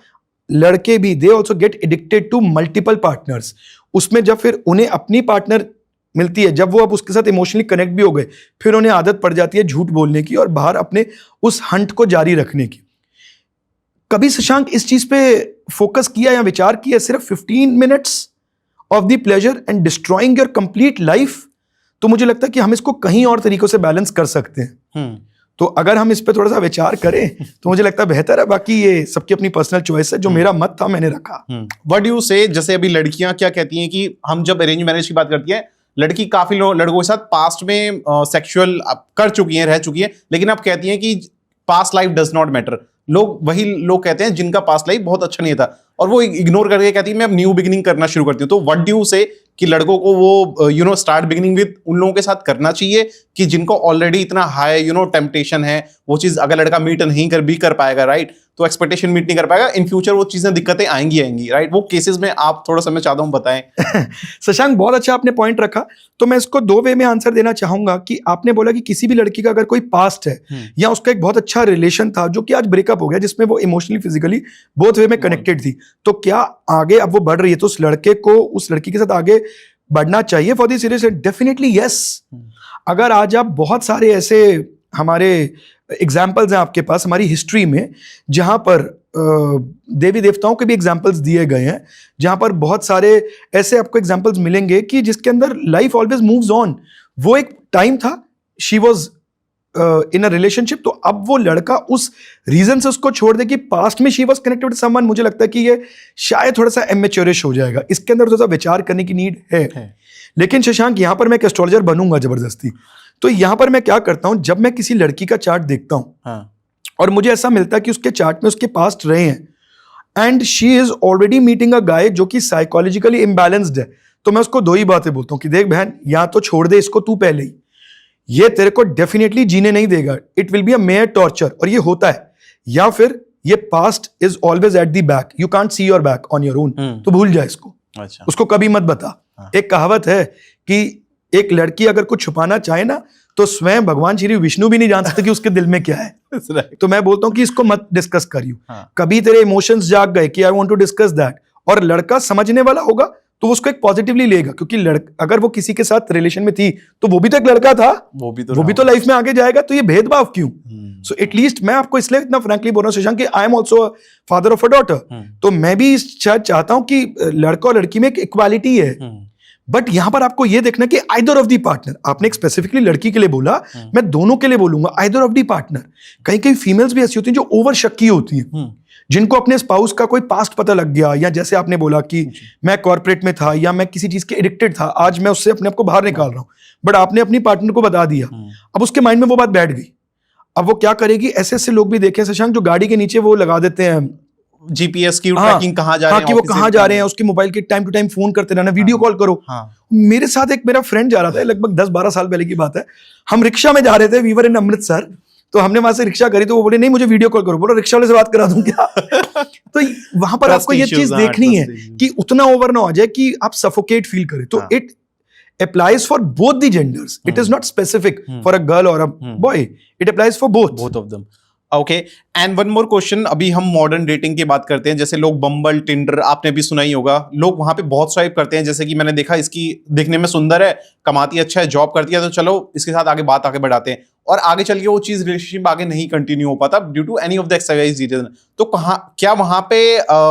[SPEAKER 1] लड़के भी they also get addicted to multiple partners. उसमें जब फिर उन्हें अपनी पार्टनर मिलती है, जब वो अब उसके साथ इमोशनली कनेक्ट भी हो गए, फिर उन्हें आदत पड़ जाती है झूठ बोलने की और बाहर अपने उस हंट को जारी रखने की। कभी शशांक इस चीज पे फोकस किया या विचार किया, सिर्फ 15 minutes of the pleasure and destroying your complete life? तो मुझे लगता है कि हम इसको कहीं और तरीकों से बैलेंस कर सकते हैं। तो अगर हम इस पे थोड़ा सा विचार करें तो मुझे लगता है बेहतर है। बाकी ये सबकी अपनी पर्सनल चॉइस है, जो मेरा मत था मैंने रखा।
[SPEAKER 2] व्हाट यू से, जैसे अभी लड़कियां क्या कहती हैं कि हम जब अरेंज मैरिज की बात करती है, लड़की काफी लड़कों के साथ पास्ट में सेक्सुअल कर चुकी हैं, रह चुकी हैं, लेकिन अब कहती हैं कि past life does not matter. वही लोग कहते हैं जिनका पास्ट लाइफ बहुत अच्छा नहीं था, और वो इग्नोर करके कहती है मैं अब न्यू बिगिनिंग करना शुरू करती हूँ। तो व्हाट डू यू से कि लड़कों को वो स्टार्ट बिगिनिंग विद उन लोगों के साथ करना चाहिए कि जिनको ऑलरेडी इतना हाई टेम्पटेशन है, वो चीज अगर लड़का मीट नहीं कर पाएगा, राइट, तो एक्सपेक्टेशन मीट नहीं कर पाएगा, इन फ्यूचर वो चीजें दिक्कतें आएंगी, राइट। वो केसेस में आप थोड़ा सा मैं चाहता हूं बताएं।
[SPEAKER 1] शशांक बहुत अच्छा आपने पॉइंट रखा। तो मैं इसको दो वे में आंसर देना चाहूंगा कि आपने बोला कि किसी भी लड़की का अगर कोई पास्ट है या उसका एक बहुत अच्छा रिलेशन था जो कि आज ब्रेकअप हो गया, जिसमें वो इमोशनली फिजिकली बोथ वे में कनेक्टेड थी, तो क्या आगे अब वो बढ़ रही है तो उस लड़के को उस लड़की के साथ आगे बढ़ना चाहिए for the serious? Definitely yes. अगर आज आप बहुत सारे ऐसे हमारे एग्जाम्पल्स हैं आपके पास हमारी हिस्ट्री में, जहां पर देवी देवताओं के भी एग्जाम्पल्स दिए गए हैं, जहां पर बहुत सारे ऐसे आपको एग्जाम्पल्स मिलेंगे कि जिसके अंदर लाइफ ऑलवेज मूव्स ऑन। वो एक टाइम था, she was in a relationship, तो अब वो लड़का उस रीजन से उसको छोड़ दे कि पास्ट में she was connected with someone, मुझे लगता है कि ये शायद थोड़ा सा इमेच्योरिश हो जाएगा। इसके अंदर थोड़ा सा विचार करने की नीड है। लेकिन शशांक, यहां पर मैं एक एस्ट्रोलॉजर बनूंगा जबरदस्ती। तो यहां पर मैं क्या करता हूं, जब मैं किसी लड़की का चार्ट देखता हूं और मुझे ऐसा मिलता है कि उसके चार्ट में उसके पास्ट रहे हैं and she is already meeting a guy जो कि साइकोलॉजिकली इम्बैलेंस्ड है, तो मैं उसको दो ही बातें बोलता हूं कि देख बहन, या तो छोड़ दे इसको तू पहले ही, ये तेरे को डेफिनेटली जीने नहीं देगा, it will be a mayor torture, और ये होता है। या फिर ये past is always at the back, you can't see your back on your own, तो भूल जाए इसको।
[SPEAKER 2] अच्छा,
[SPEAKER 1] उसको कभी मत बता। एक कहावत है कि एक लड़की अगर कुछ छुपाना चाहे ना, तो स्वयं भगवान श्री विष्णु भी नहीं जान सकते कि उसके दिल में क्या है। तो मैं बोलता हूं कि इसको मत डिस्कस करियो। कभी तेरे इमोशंस जाग गए कि I want to discuss that, और लड़का समझने वाला होगा तो उसको एक पॉजिटिवली लेगा, क्योंकि अगर वो किसी के साथ रिलेशन में थी तो वो भी तो एक लड़का था, वो भी तो लाइफ में आगे जाएगा, तो ये भेदभाव क्यों? सो एटलीस्ट मैं आपको इसलिए इतना फ्रैंकली बोल रहा हूँ शशांक कि I am also father of a daughter, तो मैं भी शायद चाहता हूं कि लड़का और लड़की में एक इक्वालिटी है। बट यहां पर आपको यह देखना कि आइदर ऑफ दी पार्टनर, आपने एक स्पेसिफिकली लड़की के लिए बोला, मैं दोनों के लिए बोलूंगा, आइदर ऑफ दी पार्टनर। कहीं कहीं फीमेल्स भी ऐसी होती हैं जो ओवर शक्की होती हैं, जिनको अपने स्पाउस का कोई पास्ट पता लग गया, या जैसे आपने बोला कि मैं कॉर्पोरेट में था या मैं किसी चीज के एडिक्टेड था, आज मैं उससे अपने आप को बाहर निकाल रहा हूं, बट आपने अपनी पार्टनर को बता दिया, अब उसके माइंड में वो बात बैठ गई। अब वो क्या करेगी? ऐसे ऐसे लोग भी देखे शशांक जो गाड़ी के नीचे वो लगा देते हैं
[SPEAKER 2] जीपीएस की ट्रैकिंग, कहाँ जा रहे हैं,
[SPEAKER 1] कि वो कहाँ जा रहे हैं, उसके मोबाइल के टाइम टू टाइम फोन करते रहना, वीडियो कॉल करो। मेरे साथ एक मेरा फ्रेंड जा रहा था, लगभग 10-12 साल पहले की बात है, हम रिक्शा में जा रहे थे, वी वर इन अमृतसर, तो हमने वहां से रिक्शा करी, तो वो बोले नहीं मुझे वीडियो कॉल करो, बोलो रिक्शा वाले से बात करा दूं क्या? तो वहां पर आपको ये चीज देखनी है कि उतना ओवर ना हो जाए कि आप सफोकेट फील करें। तो it applies for both the genders. It is not specific for a girl or a boy. It applies for both
[SPEAKER 2] of them. Okay, and one more question. अभी हम मॉडर्न डेटिंग की बात करते हैं, जैसे लोग बम्बल, टिंडर, आपने भी सुना ही होगा, लोग वहां पे बहुत स्वाइप करते हैं। जैसे कि मैंने देखा इसकी दिखने में सुंदर है, कमाती अच्छा है, जॉब करती है, तो चलो इसके साथ आगे बढ़ाते हैं। और आगे चल के वो चीज रिलेशनशिप आगे नहीं कंटिन्यू हो पाता due to any of the exercise reason, तो क्या वहां पे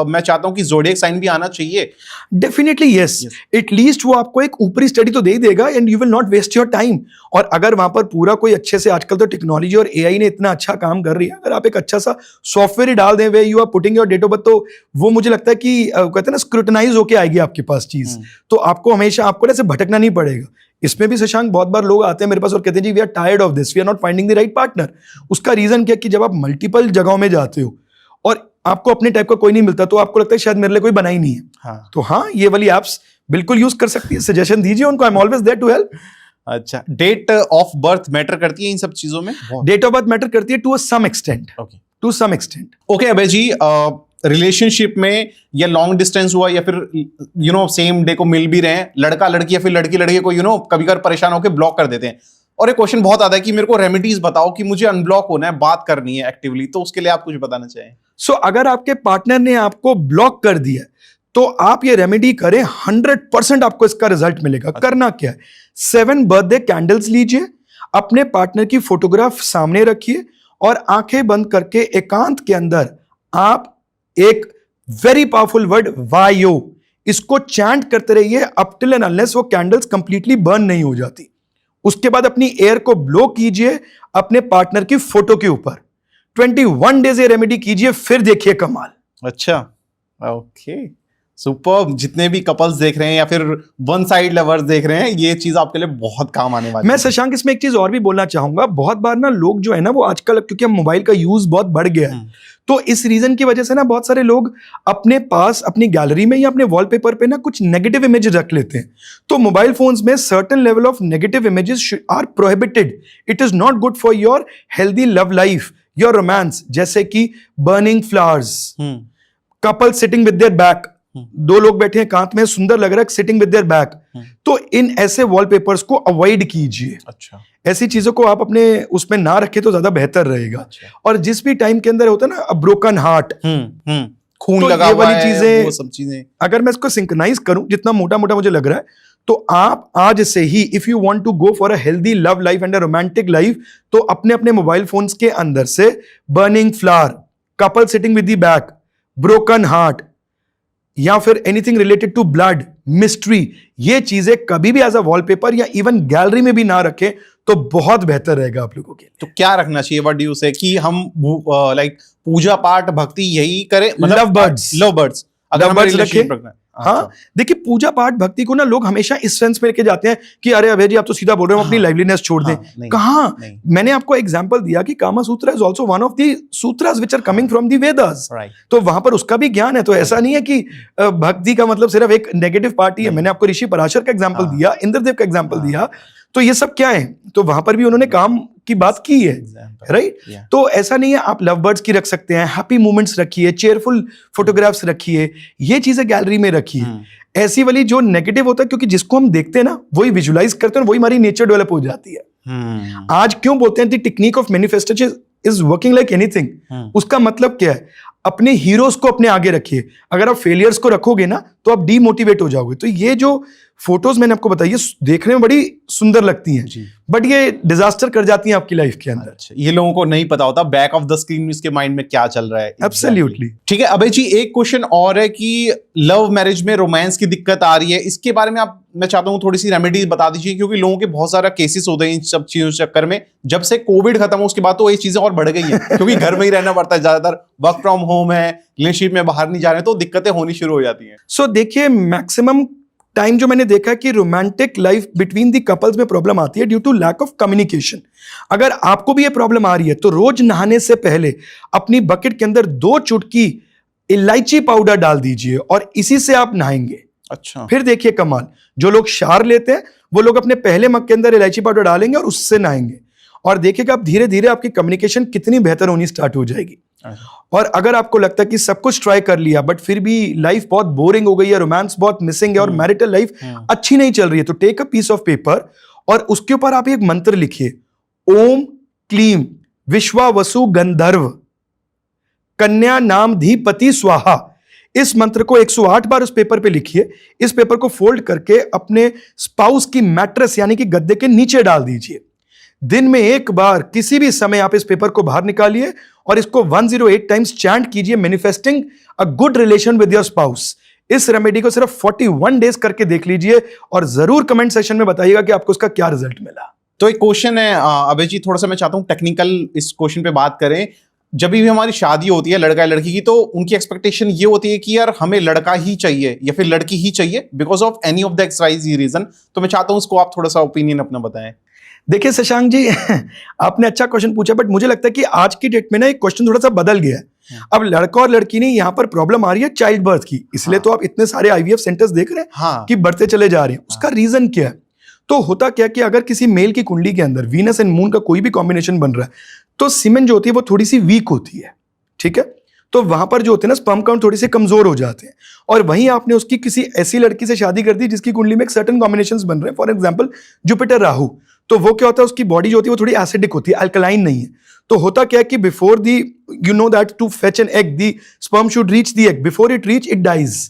[SPEAKER 2] मैं चाहता हूं कि ज़ोडिएक साइन भी आना चाहिए?
[SPEAKER 1] डेफिनेटली यस, एटलीस्ट वो आपको एक ऊपरी स्टडी तो दे ही देगा and you will not waste your time. और अगर वहां पर पूरा कोई अच्छे से, आजकल तो टेक्नोलॉजी और एआई ने इतना अच्छा काम कर रही है, अगर आप एक अच्छा सा सॉफ्टवेयर ही डाल दें way you are putting your date of birth, तो वो मुझे लगता है कि कहते हैं ना स्क्रूटनाइज होके आएगी आपके पास चीज। तो आपको हमेशा आपको ऐसे भटकना नहीं पड़ेगा। इसमें भी शशांक बहुत बार लोग आते हैं मेरे पास और कहते हैं जी we are tired of this, we are not finding the right partner. उसका रीजन क्या कि जब आप मल्टीपल जगहों में जाते हो और आपको अपने टाइप का कोई नहीं मिलता, तो आपको लगता है शायद मेरे लिए कोई बना ही नहीं है।
[SPEAKER 2] हाँ।
[SPEAKER 1] तो हाँ, ये वाली एप्स बिल्कुल यूज कर सकती है, सजेशन दीजिए उनको, I am always there to help.
[SPEAKER 2] अच्छा, डेट ऑफ बर्थ मैटर करती है इन सब चीजों में?
[SPEAKER 1] डेट ऑफ बर्थ मैटर करती है to some extent,
[SPEAKER 2] okay,
[SPEAKER 1] to some extent.
[SPEAKER 2] Okay Abhay ji, relationship में या लॉन्ग डिस्टेंस हुआ या फिर सेम डे को मिल भी रहे हैं, लड़का लड़की या फिर लड़की लड़के को कभी कभी परेशान होकर ब्लॉक कर देते हैं, और एक क्वेश्चन बहुत आता है कि मेरे को रेमेडीज बताओ कि मुझे अनब्लॉक होना है, बात करनी है एक्टिवली, तो उसके लिए आप कुछ बताना चाहें?
[SPEAKER 1] सो अगर आपके पार्टनर ने आपको ब्लॉक कर दिया तो आप ये रेमेडी करें, 100% आपको इसका रिजल्ट मिलेगा। करना क्या है, 7 बर्थडे कैंडल्स लीजिए, अपने पार्टनर की फोटोग्राफ सामने रखिए और आंखें बंद करके एकांत के अंदर आप एक वेरी पावरफुल वर्ड वायो, इसको चैंट करते रहिए अप टिल एंड अनलेस वो कैंडल्स कंप्लीटली बर्न नहीं हो जाती। उसके बाद अपनी एयर को ब्लो कीजिए अपने पार्टनर की फोटो के ऊपर, 21 डेज ये रेमेडी कीजिए, फिर देखिए कमाल।
[SPEAKER 2] अच्छा, ओके, सुपर। जितने भी कपल्स देख रहे हैं या फिर वन साइड लवर्स देख रहे हैं, ये चीज आपके लिए बहुत काम आने वाली है।
[SPEAKER 1] मैं शशांक इसमें एक चीज और भी बोलना चाहूंगा, बहुत बार ना लोग जो है ना वो आजकल, क्योंकि मोबाइल का यूज बहुत बढ़ गया है, तो इस रीजन की वजह से ना बहुत सारे लोग अपने पास अपनी गैलरी में या अपने वॉलपेपर पे ना कुछ नेगेटिव इमेज रख लेते हैं। तो मोबाइल फोन्स में certain level of negative images are prohibited. It is not good for your healthy love life, your romance, जैसे कि burning flowers, couple sitting with their back, दो लोग बैठे हैं कांत में, सुंदर लग रहा है, सिटिंग विद देयर बैक, तो इन ऐसे वॉलपेपर्स को अवॉइड कीजिए।
[SPEAKER 2] अच्छा,
[SPEAKER 1] ऐसी चीजों को आप अपने उसमें ना रखें तो ज्यादा बेहतर रहेगा।
[SPEAKER 2] अच्छा।
[SPEAKER 1] और जिस भी टाइम के अंदर होता है ना ब्रोकन हार्ट,
[SPEAKER 2] खून
[SPEAKER 1] तो
[SPEAKER 2] लगा
[SPEAKER 1] ये
[SPEAKER 2] हुआ
[SPEAKER 1] वाली
[SPEAKER 2] है,
[SPEAKER 1] चीजें,
[SPEAKER 2] वो सब चीजें
[SPEAKER 1] अगर मैं इसको सिंक्रोनाइज करूं, जितना मोटा मोटा मुझे लग रहा है, तो आप आज से ही if you want to go for a healthy love life and a romantic life, तो अपने अपने मोबाइल फोन्स के अंदर से burning flower, couple sitting with the back, broken heart या फिर anything related to blood, mystery, ये चीजें कभी भी एज अ वॉलपेपर या इवन गैलरी में भी ना रखें तो बहुत बेहतर रहेगा आप लोगों के लिए।
[SPEAKER 2] तो क्या रखना चाहिए, व्हाट डू यू से, कि हम लाइक पूजा पाठ भक्ति यही करें,
[SPEAKER 1] लव बर्ड्स,
[SPEAKER 2] लव बर्ड्स अगर हमें
[SPEAKER 1] रखें।
[SPEAKER 2] रिलेशनशिप रखना है।
[SPEAKER 1] हाँ, देखिए पूजा पाठ भक्ति को ना लोग हमेशा इस सेंस में लेके जाते हैं कि अरे अभय जी आप तो सीधा बोल रहे हो, अपनी लाइवलीनेस छोड़ दें। कहाँ, मैंने आपको एग्जांपल दिया कि Kama Sutra is also one of the sutras which are coming from the Vedas, तो वहां पर उसका भी ज्ञान है। तो ऐसा नहीं है कि भक्ति का मतलब सिर्फ एक नेगेटिव पार्टी है। मैंने आपको ऋषि पराशर का एग्जाम्पल दिया, इंद्रदेव का एग्जाम्पल दिया, तो ये सब क्या है, तो वहां पर भी उन्होंने काम की बात की है, राइट? तो ऐसा नहीं है, आप लव बर्ड्स की रख सकते हैं, हैप्पी मोमेंट्स रखिए, चेयरफुल फोटोग्राफ्स रखिए, ये चीजें गैलरी में रखिए। ऐसी वाली जो नेगेटिव होता है, क्योंकि जिसको हम देखते हैं ना वही विजुलाइज करते हैं, वही हमारी नेचर डेवलप हो जाती है। आज क्यों बोलते हैं the technique of manifestation is working like anything, उसका मतलब क्या है, अपने हीरोज को अपने आगे रखिए। अगर आप फेलियर्स को रखोगे ना तो आप डीमोटिवेट हो जाओगे। तो ये जो फोटोज मैंने आपको बताई, ये देखने में बड़ी सुंदर लगती हैं, बट ये डिजास्टर कर जाती हैं आपकी लाइफ के अंदर।
[SPEAKER 2] अच्छा, ये लोगों को नहीं पता होता बैक ऑफ द स्क्रीन इसके माइंड में क्या चल रहा है।
[SPEAKER 1] एब्सोल्युटली।
[SPEAKER 2] ठीक है अभय जी, एक क्वेश्चन और है कि लव मैरिज में रोमांस की दिक्कत आ रही है, इसके बारे में आप, मैं चाहता हूँ थोड़ी सी रेमेडीज बता दीजिए, क्योंकि लोगों के बहुत सारा केसेस होते हैं इन सब चीजों के चक्कर में। जब से कोविड खत्म हो उसके बाद तो ये चीजें और बढ़ गई हैं, क्योंकि घर में ही रहना पड़ता है, ज्यादातर वर्क फ्रॉम होम है, रिलेशनशिप में बाहर नहीं जा रहे, तो दिक्कतें होनी शुरू हो जाती हैं।
[SPEAKER 1] सो देखिए, मैक्सिमम टाइम जो मैंने देखा कि romantic life between the couples में प्रॉब्लम आती है due to lack of communication. अगर आपको भी ये प्रॉब्लम आ रही है तो रोज नहाने से पहले अपनी बकेट के अंदर 2 चुटकी इलायची पाउडर डाल दीजिए और इसी से आप नहाएंगे।
[SPEAKER 2] अच्छा,
[SPEAKER 1] फिर देखिए कमाल। जो लोग शावर लेते हैं वो लोग अपने पहले मग के अंदर इलायची पाउडर डालेंगे और उससे नहाएंगे, और देखिएगा आप धीरे धीरे आपकी कम्युनिकेशन कितनी बेहतर होनी स्टार्ट हो जाएगी। और अगर आपको लगता है कि सब कुछ ट्राई कर लिया बट फिर भी लाइफ बहुत बोरिंग हो गई है, रोमांस बहुत मिसिंग है और मैरिटल लाइफ अच्छी नहीं चल रही है, तो take a piece of paper और उसके ऊपर आप एक मंत्र लिखिए, ओम क्लीम विश्वावसु गंधर्व कन्या नाम धीपति स्वाहा। इस मंत्र को 108 बार उस पेपर पे लिखिए। इस पेपर को फोल्ड करके अपने स्पाउस की मैट्रेस यानी कि गद्दे के नीचे डाल दीजिए। दिन में एक बार किसी भी समय आप इस पेपर को बाहर निकालिए और इसको 108 टाइम्स चैंट कीजिए, manifesting a good relation with your spouse. इस रेमेडी को सिर्फ 41 डेज करके देख लीजिए और जरूर कमेंट सेक्शन में बताइएगा कि आपको उसका क्या रिजल्ट मिला।
[SPEAKER 2] तो एक क्वेश्चन है अभय जी, थोड़ा सा मैं चाहता हूँ टेक्निकल इस क्वेश्चन पे बात करें। जब भी हमारी शादी होती है लड़का या लड़की की, तो उनकी एक्सपेक्टेशन ये होती है कि यार हमें लड़का ही चाहिए या फिर लड़की ही चाहिए because of any of the exercise reason. तो मैं चाहता हूँ उसको आप थोड़ा सा ओपिनियन अपना बताएं।
[SPEAKER 1] देखिए शशांक जी, आपने अच्छा क्वेश्चन पूछा, बट मुझे लगता है कि आज की डेट में ना एक क्वेश्चन थोड़ा सा बदल गया है। अब लड़का और लड़की नहीं, यहाँ पर प्रॉब्लम आ रही है चाइल्ड बर्थ की, इसलिए तो आप इतने सारे आईवीएफ सेंटर्स देख रहे हैं कि बढ़ते चले जा रहे हैं। उसका रीजन क्या है? तो होता क्या कि अगर किसी मेल की कुंडली के अंदर वीनस एंड मून का कोई भी कॉम्बिनेशन बन रहा है, तो सीमेन जो होती है वो थोड़ी सी वीक होती है, ठीक है। तो वहां पर जो होते हैं ना स्पर्म काउंट थोड़ी सी कमजोर हो जाते हैं। और वहीं आपने उसकी किसी ऐसी लड़की से शादी कर दी जिसकी कुंडली में एक सर्टेन कॉम्बिनेशंस बन रहे हैं, फॉर एग्जांपल जुपिटर राहु, तो वो क्या होता है, उसकी बॉडी जो होती है वो थोड़ी एसिडिक होती है, अल्कलाइन नहीं है। तो होता क्या है कि before the you know that to fetch an egg the sperm should reach the egg, before it reach it dies.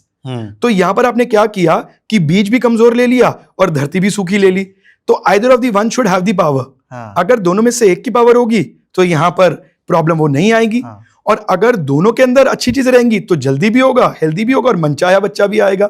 [SPEAKER 1] तो यहां पर आपने क्या किया कि बीज भी कमजोर ले लिया और धरती भी सूखी ले ली। तो either of the one should have the power. अगर दोनों में से एक की पावर होगी तो यहां पर प्रॉब्लम वो नहीं आएगी। और अगर दोनों के अंदर अच्छी चीजें रहेंगी तो जल्दी भी होगा, हेल्दी भी होगा और मनचाहा बच्चा भी आएगा।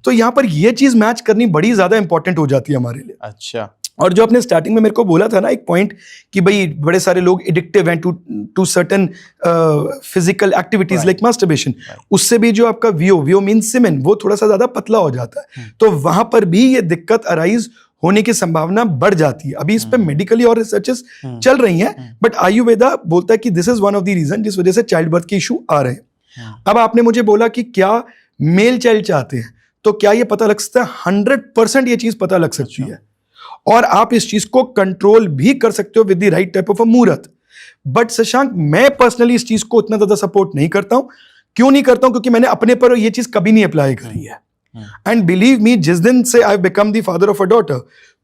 [SPEAKER 1] तो यहां पर ये चीज मैच करनी बड़ी ज्यादा इंपॉर्टेंट हो जाती है हमारे लिए।
[SPEAKER 2] अच्छा।
[SPEAKER 1] और जो आपने स्टार्टिंग में मेरे को बोला था ना एक पॉइंट कि भाई बड़े सारे लोग एडिक्टिव हैं to certain physical activities like masturbation, उससे भी जो आपका वीओ मींस सीमेन वो थोड़ा सा ज्यादा पतला हो जाता है। तो वहां पर भी ये दिक्कत अराइज होने की संभावना बढ़ जाती है। अभी इस पे मेडिकली और रिसर्चेस चल रही हैं, बट आयुर्वेदा बोलता है कि this is one of the reason जिस वजह से चाइल्ड बर्थ के इशू आ रहे हैं। अब आपने मुझे बोला कि क्या मेल चाइल्ड चाहते हैं, तो क्या ये पता लग सकता है? 100% ये चीज पता लग सकती है और आप इस चीज को कंट्रोल भी कर सकते हो with the right type of a मुहूर्त। बट शशांक, मैं पर्सनली इस चीज को उतना ज्यादा सपोर्ट नहीं करता हूं। क्यों नहीं करता हूं? क्योंकि मैंने अपने पर ये चीज कभी नहीं अप्लाई करी है। एंड बिलीव मी, जिस दिन से I become the father of a daughter,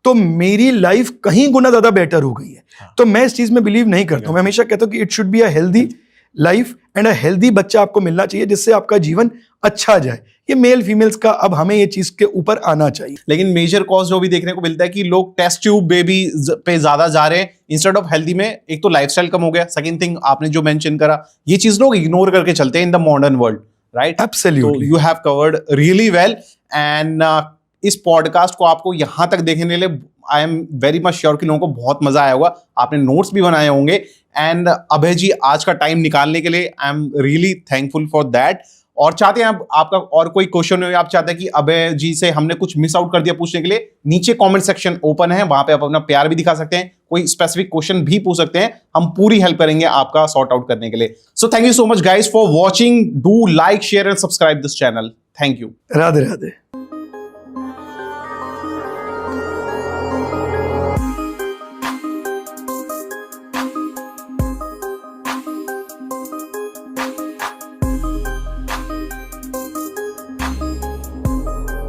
[SPEAKER 1] तो मेरी लाइफ कहीं गुना ज्यादा बेटर हो गई है। तो मैं इस चीज में बिलीव नहीं करता हूं। मैं हमेशा कहता हूं कि it should be a healthy life and a healthy बच्चा आपको मिलना चाहिए जिससे आपका जीवन अच्छा जाए। ये मेल फीमेल्स का अब हमें ये चीज के ऊपर आना चाहिए।
[SPEAKER 2] लेकिन मेजर कॉज जो भी देखने को मिलता है कि लोग टेस्ट ट्यूब बेबी पे ज्यादा जा रहे हैं इंस्टेड ऑफ हेल्दी में। एक तो लाइफस्टाइल कम हो गया, सेकंड थिंग आपने जो मेंशन करा, ये चीज लोग इग्नोर करके चलते हैं in the modern world, right?
[SPEAKER 1] Absolutely.
[SPEAKER 2] तो you have covered really well and इस पॉडकास्ट को आपको यहां तक देखने के लिए I am very much sure कि लोगों को बहुत मजा आया होगा। आपने नोट्स भी बनाए होंगे एंड अभय जी आज का टाइम निकालने के लिए I am really thankful for that. और चाहते हैं आपका और कोई क्वेश्चन हो, आप चाहते हैं कि अभय जी से हमने कुछ मिस आउट कर दिया पूछने के लिए, नीचे कमेंट सेक्शन ओपन है, वहां पे आप अपना प्यार भी दिखा सकते हैं, कोई स्पेसिफिक क्वेश्चन भी पूछ सकते हैं, हम पूरी हेल्प करेंगे आपका सॉर्ट आउट करने के लिए। So thank you so much guys for watching. Do like, share and subscribe this channel. Thank you.
[SPEAKER 1] Radhe Radhe.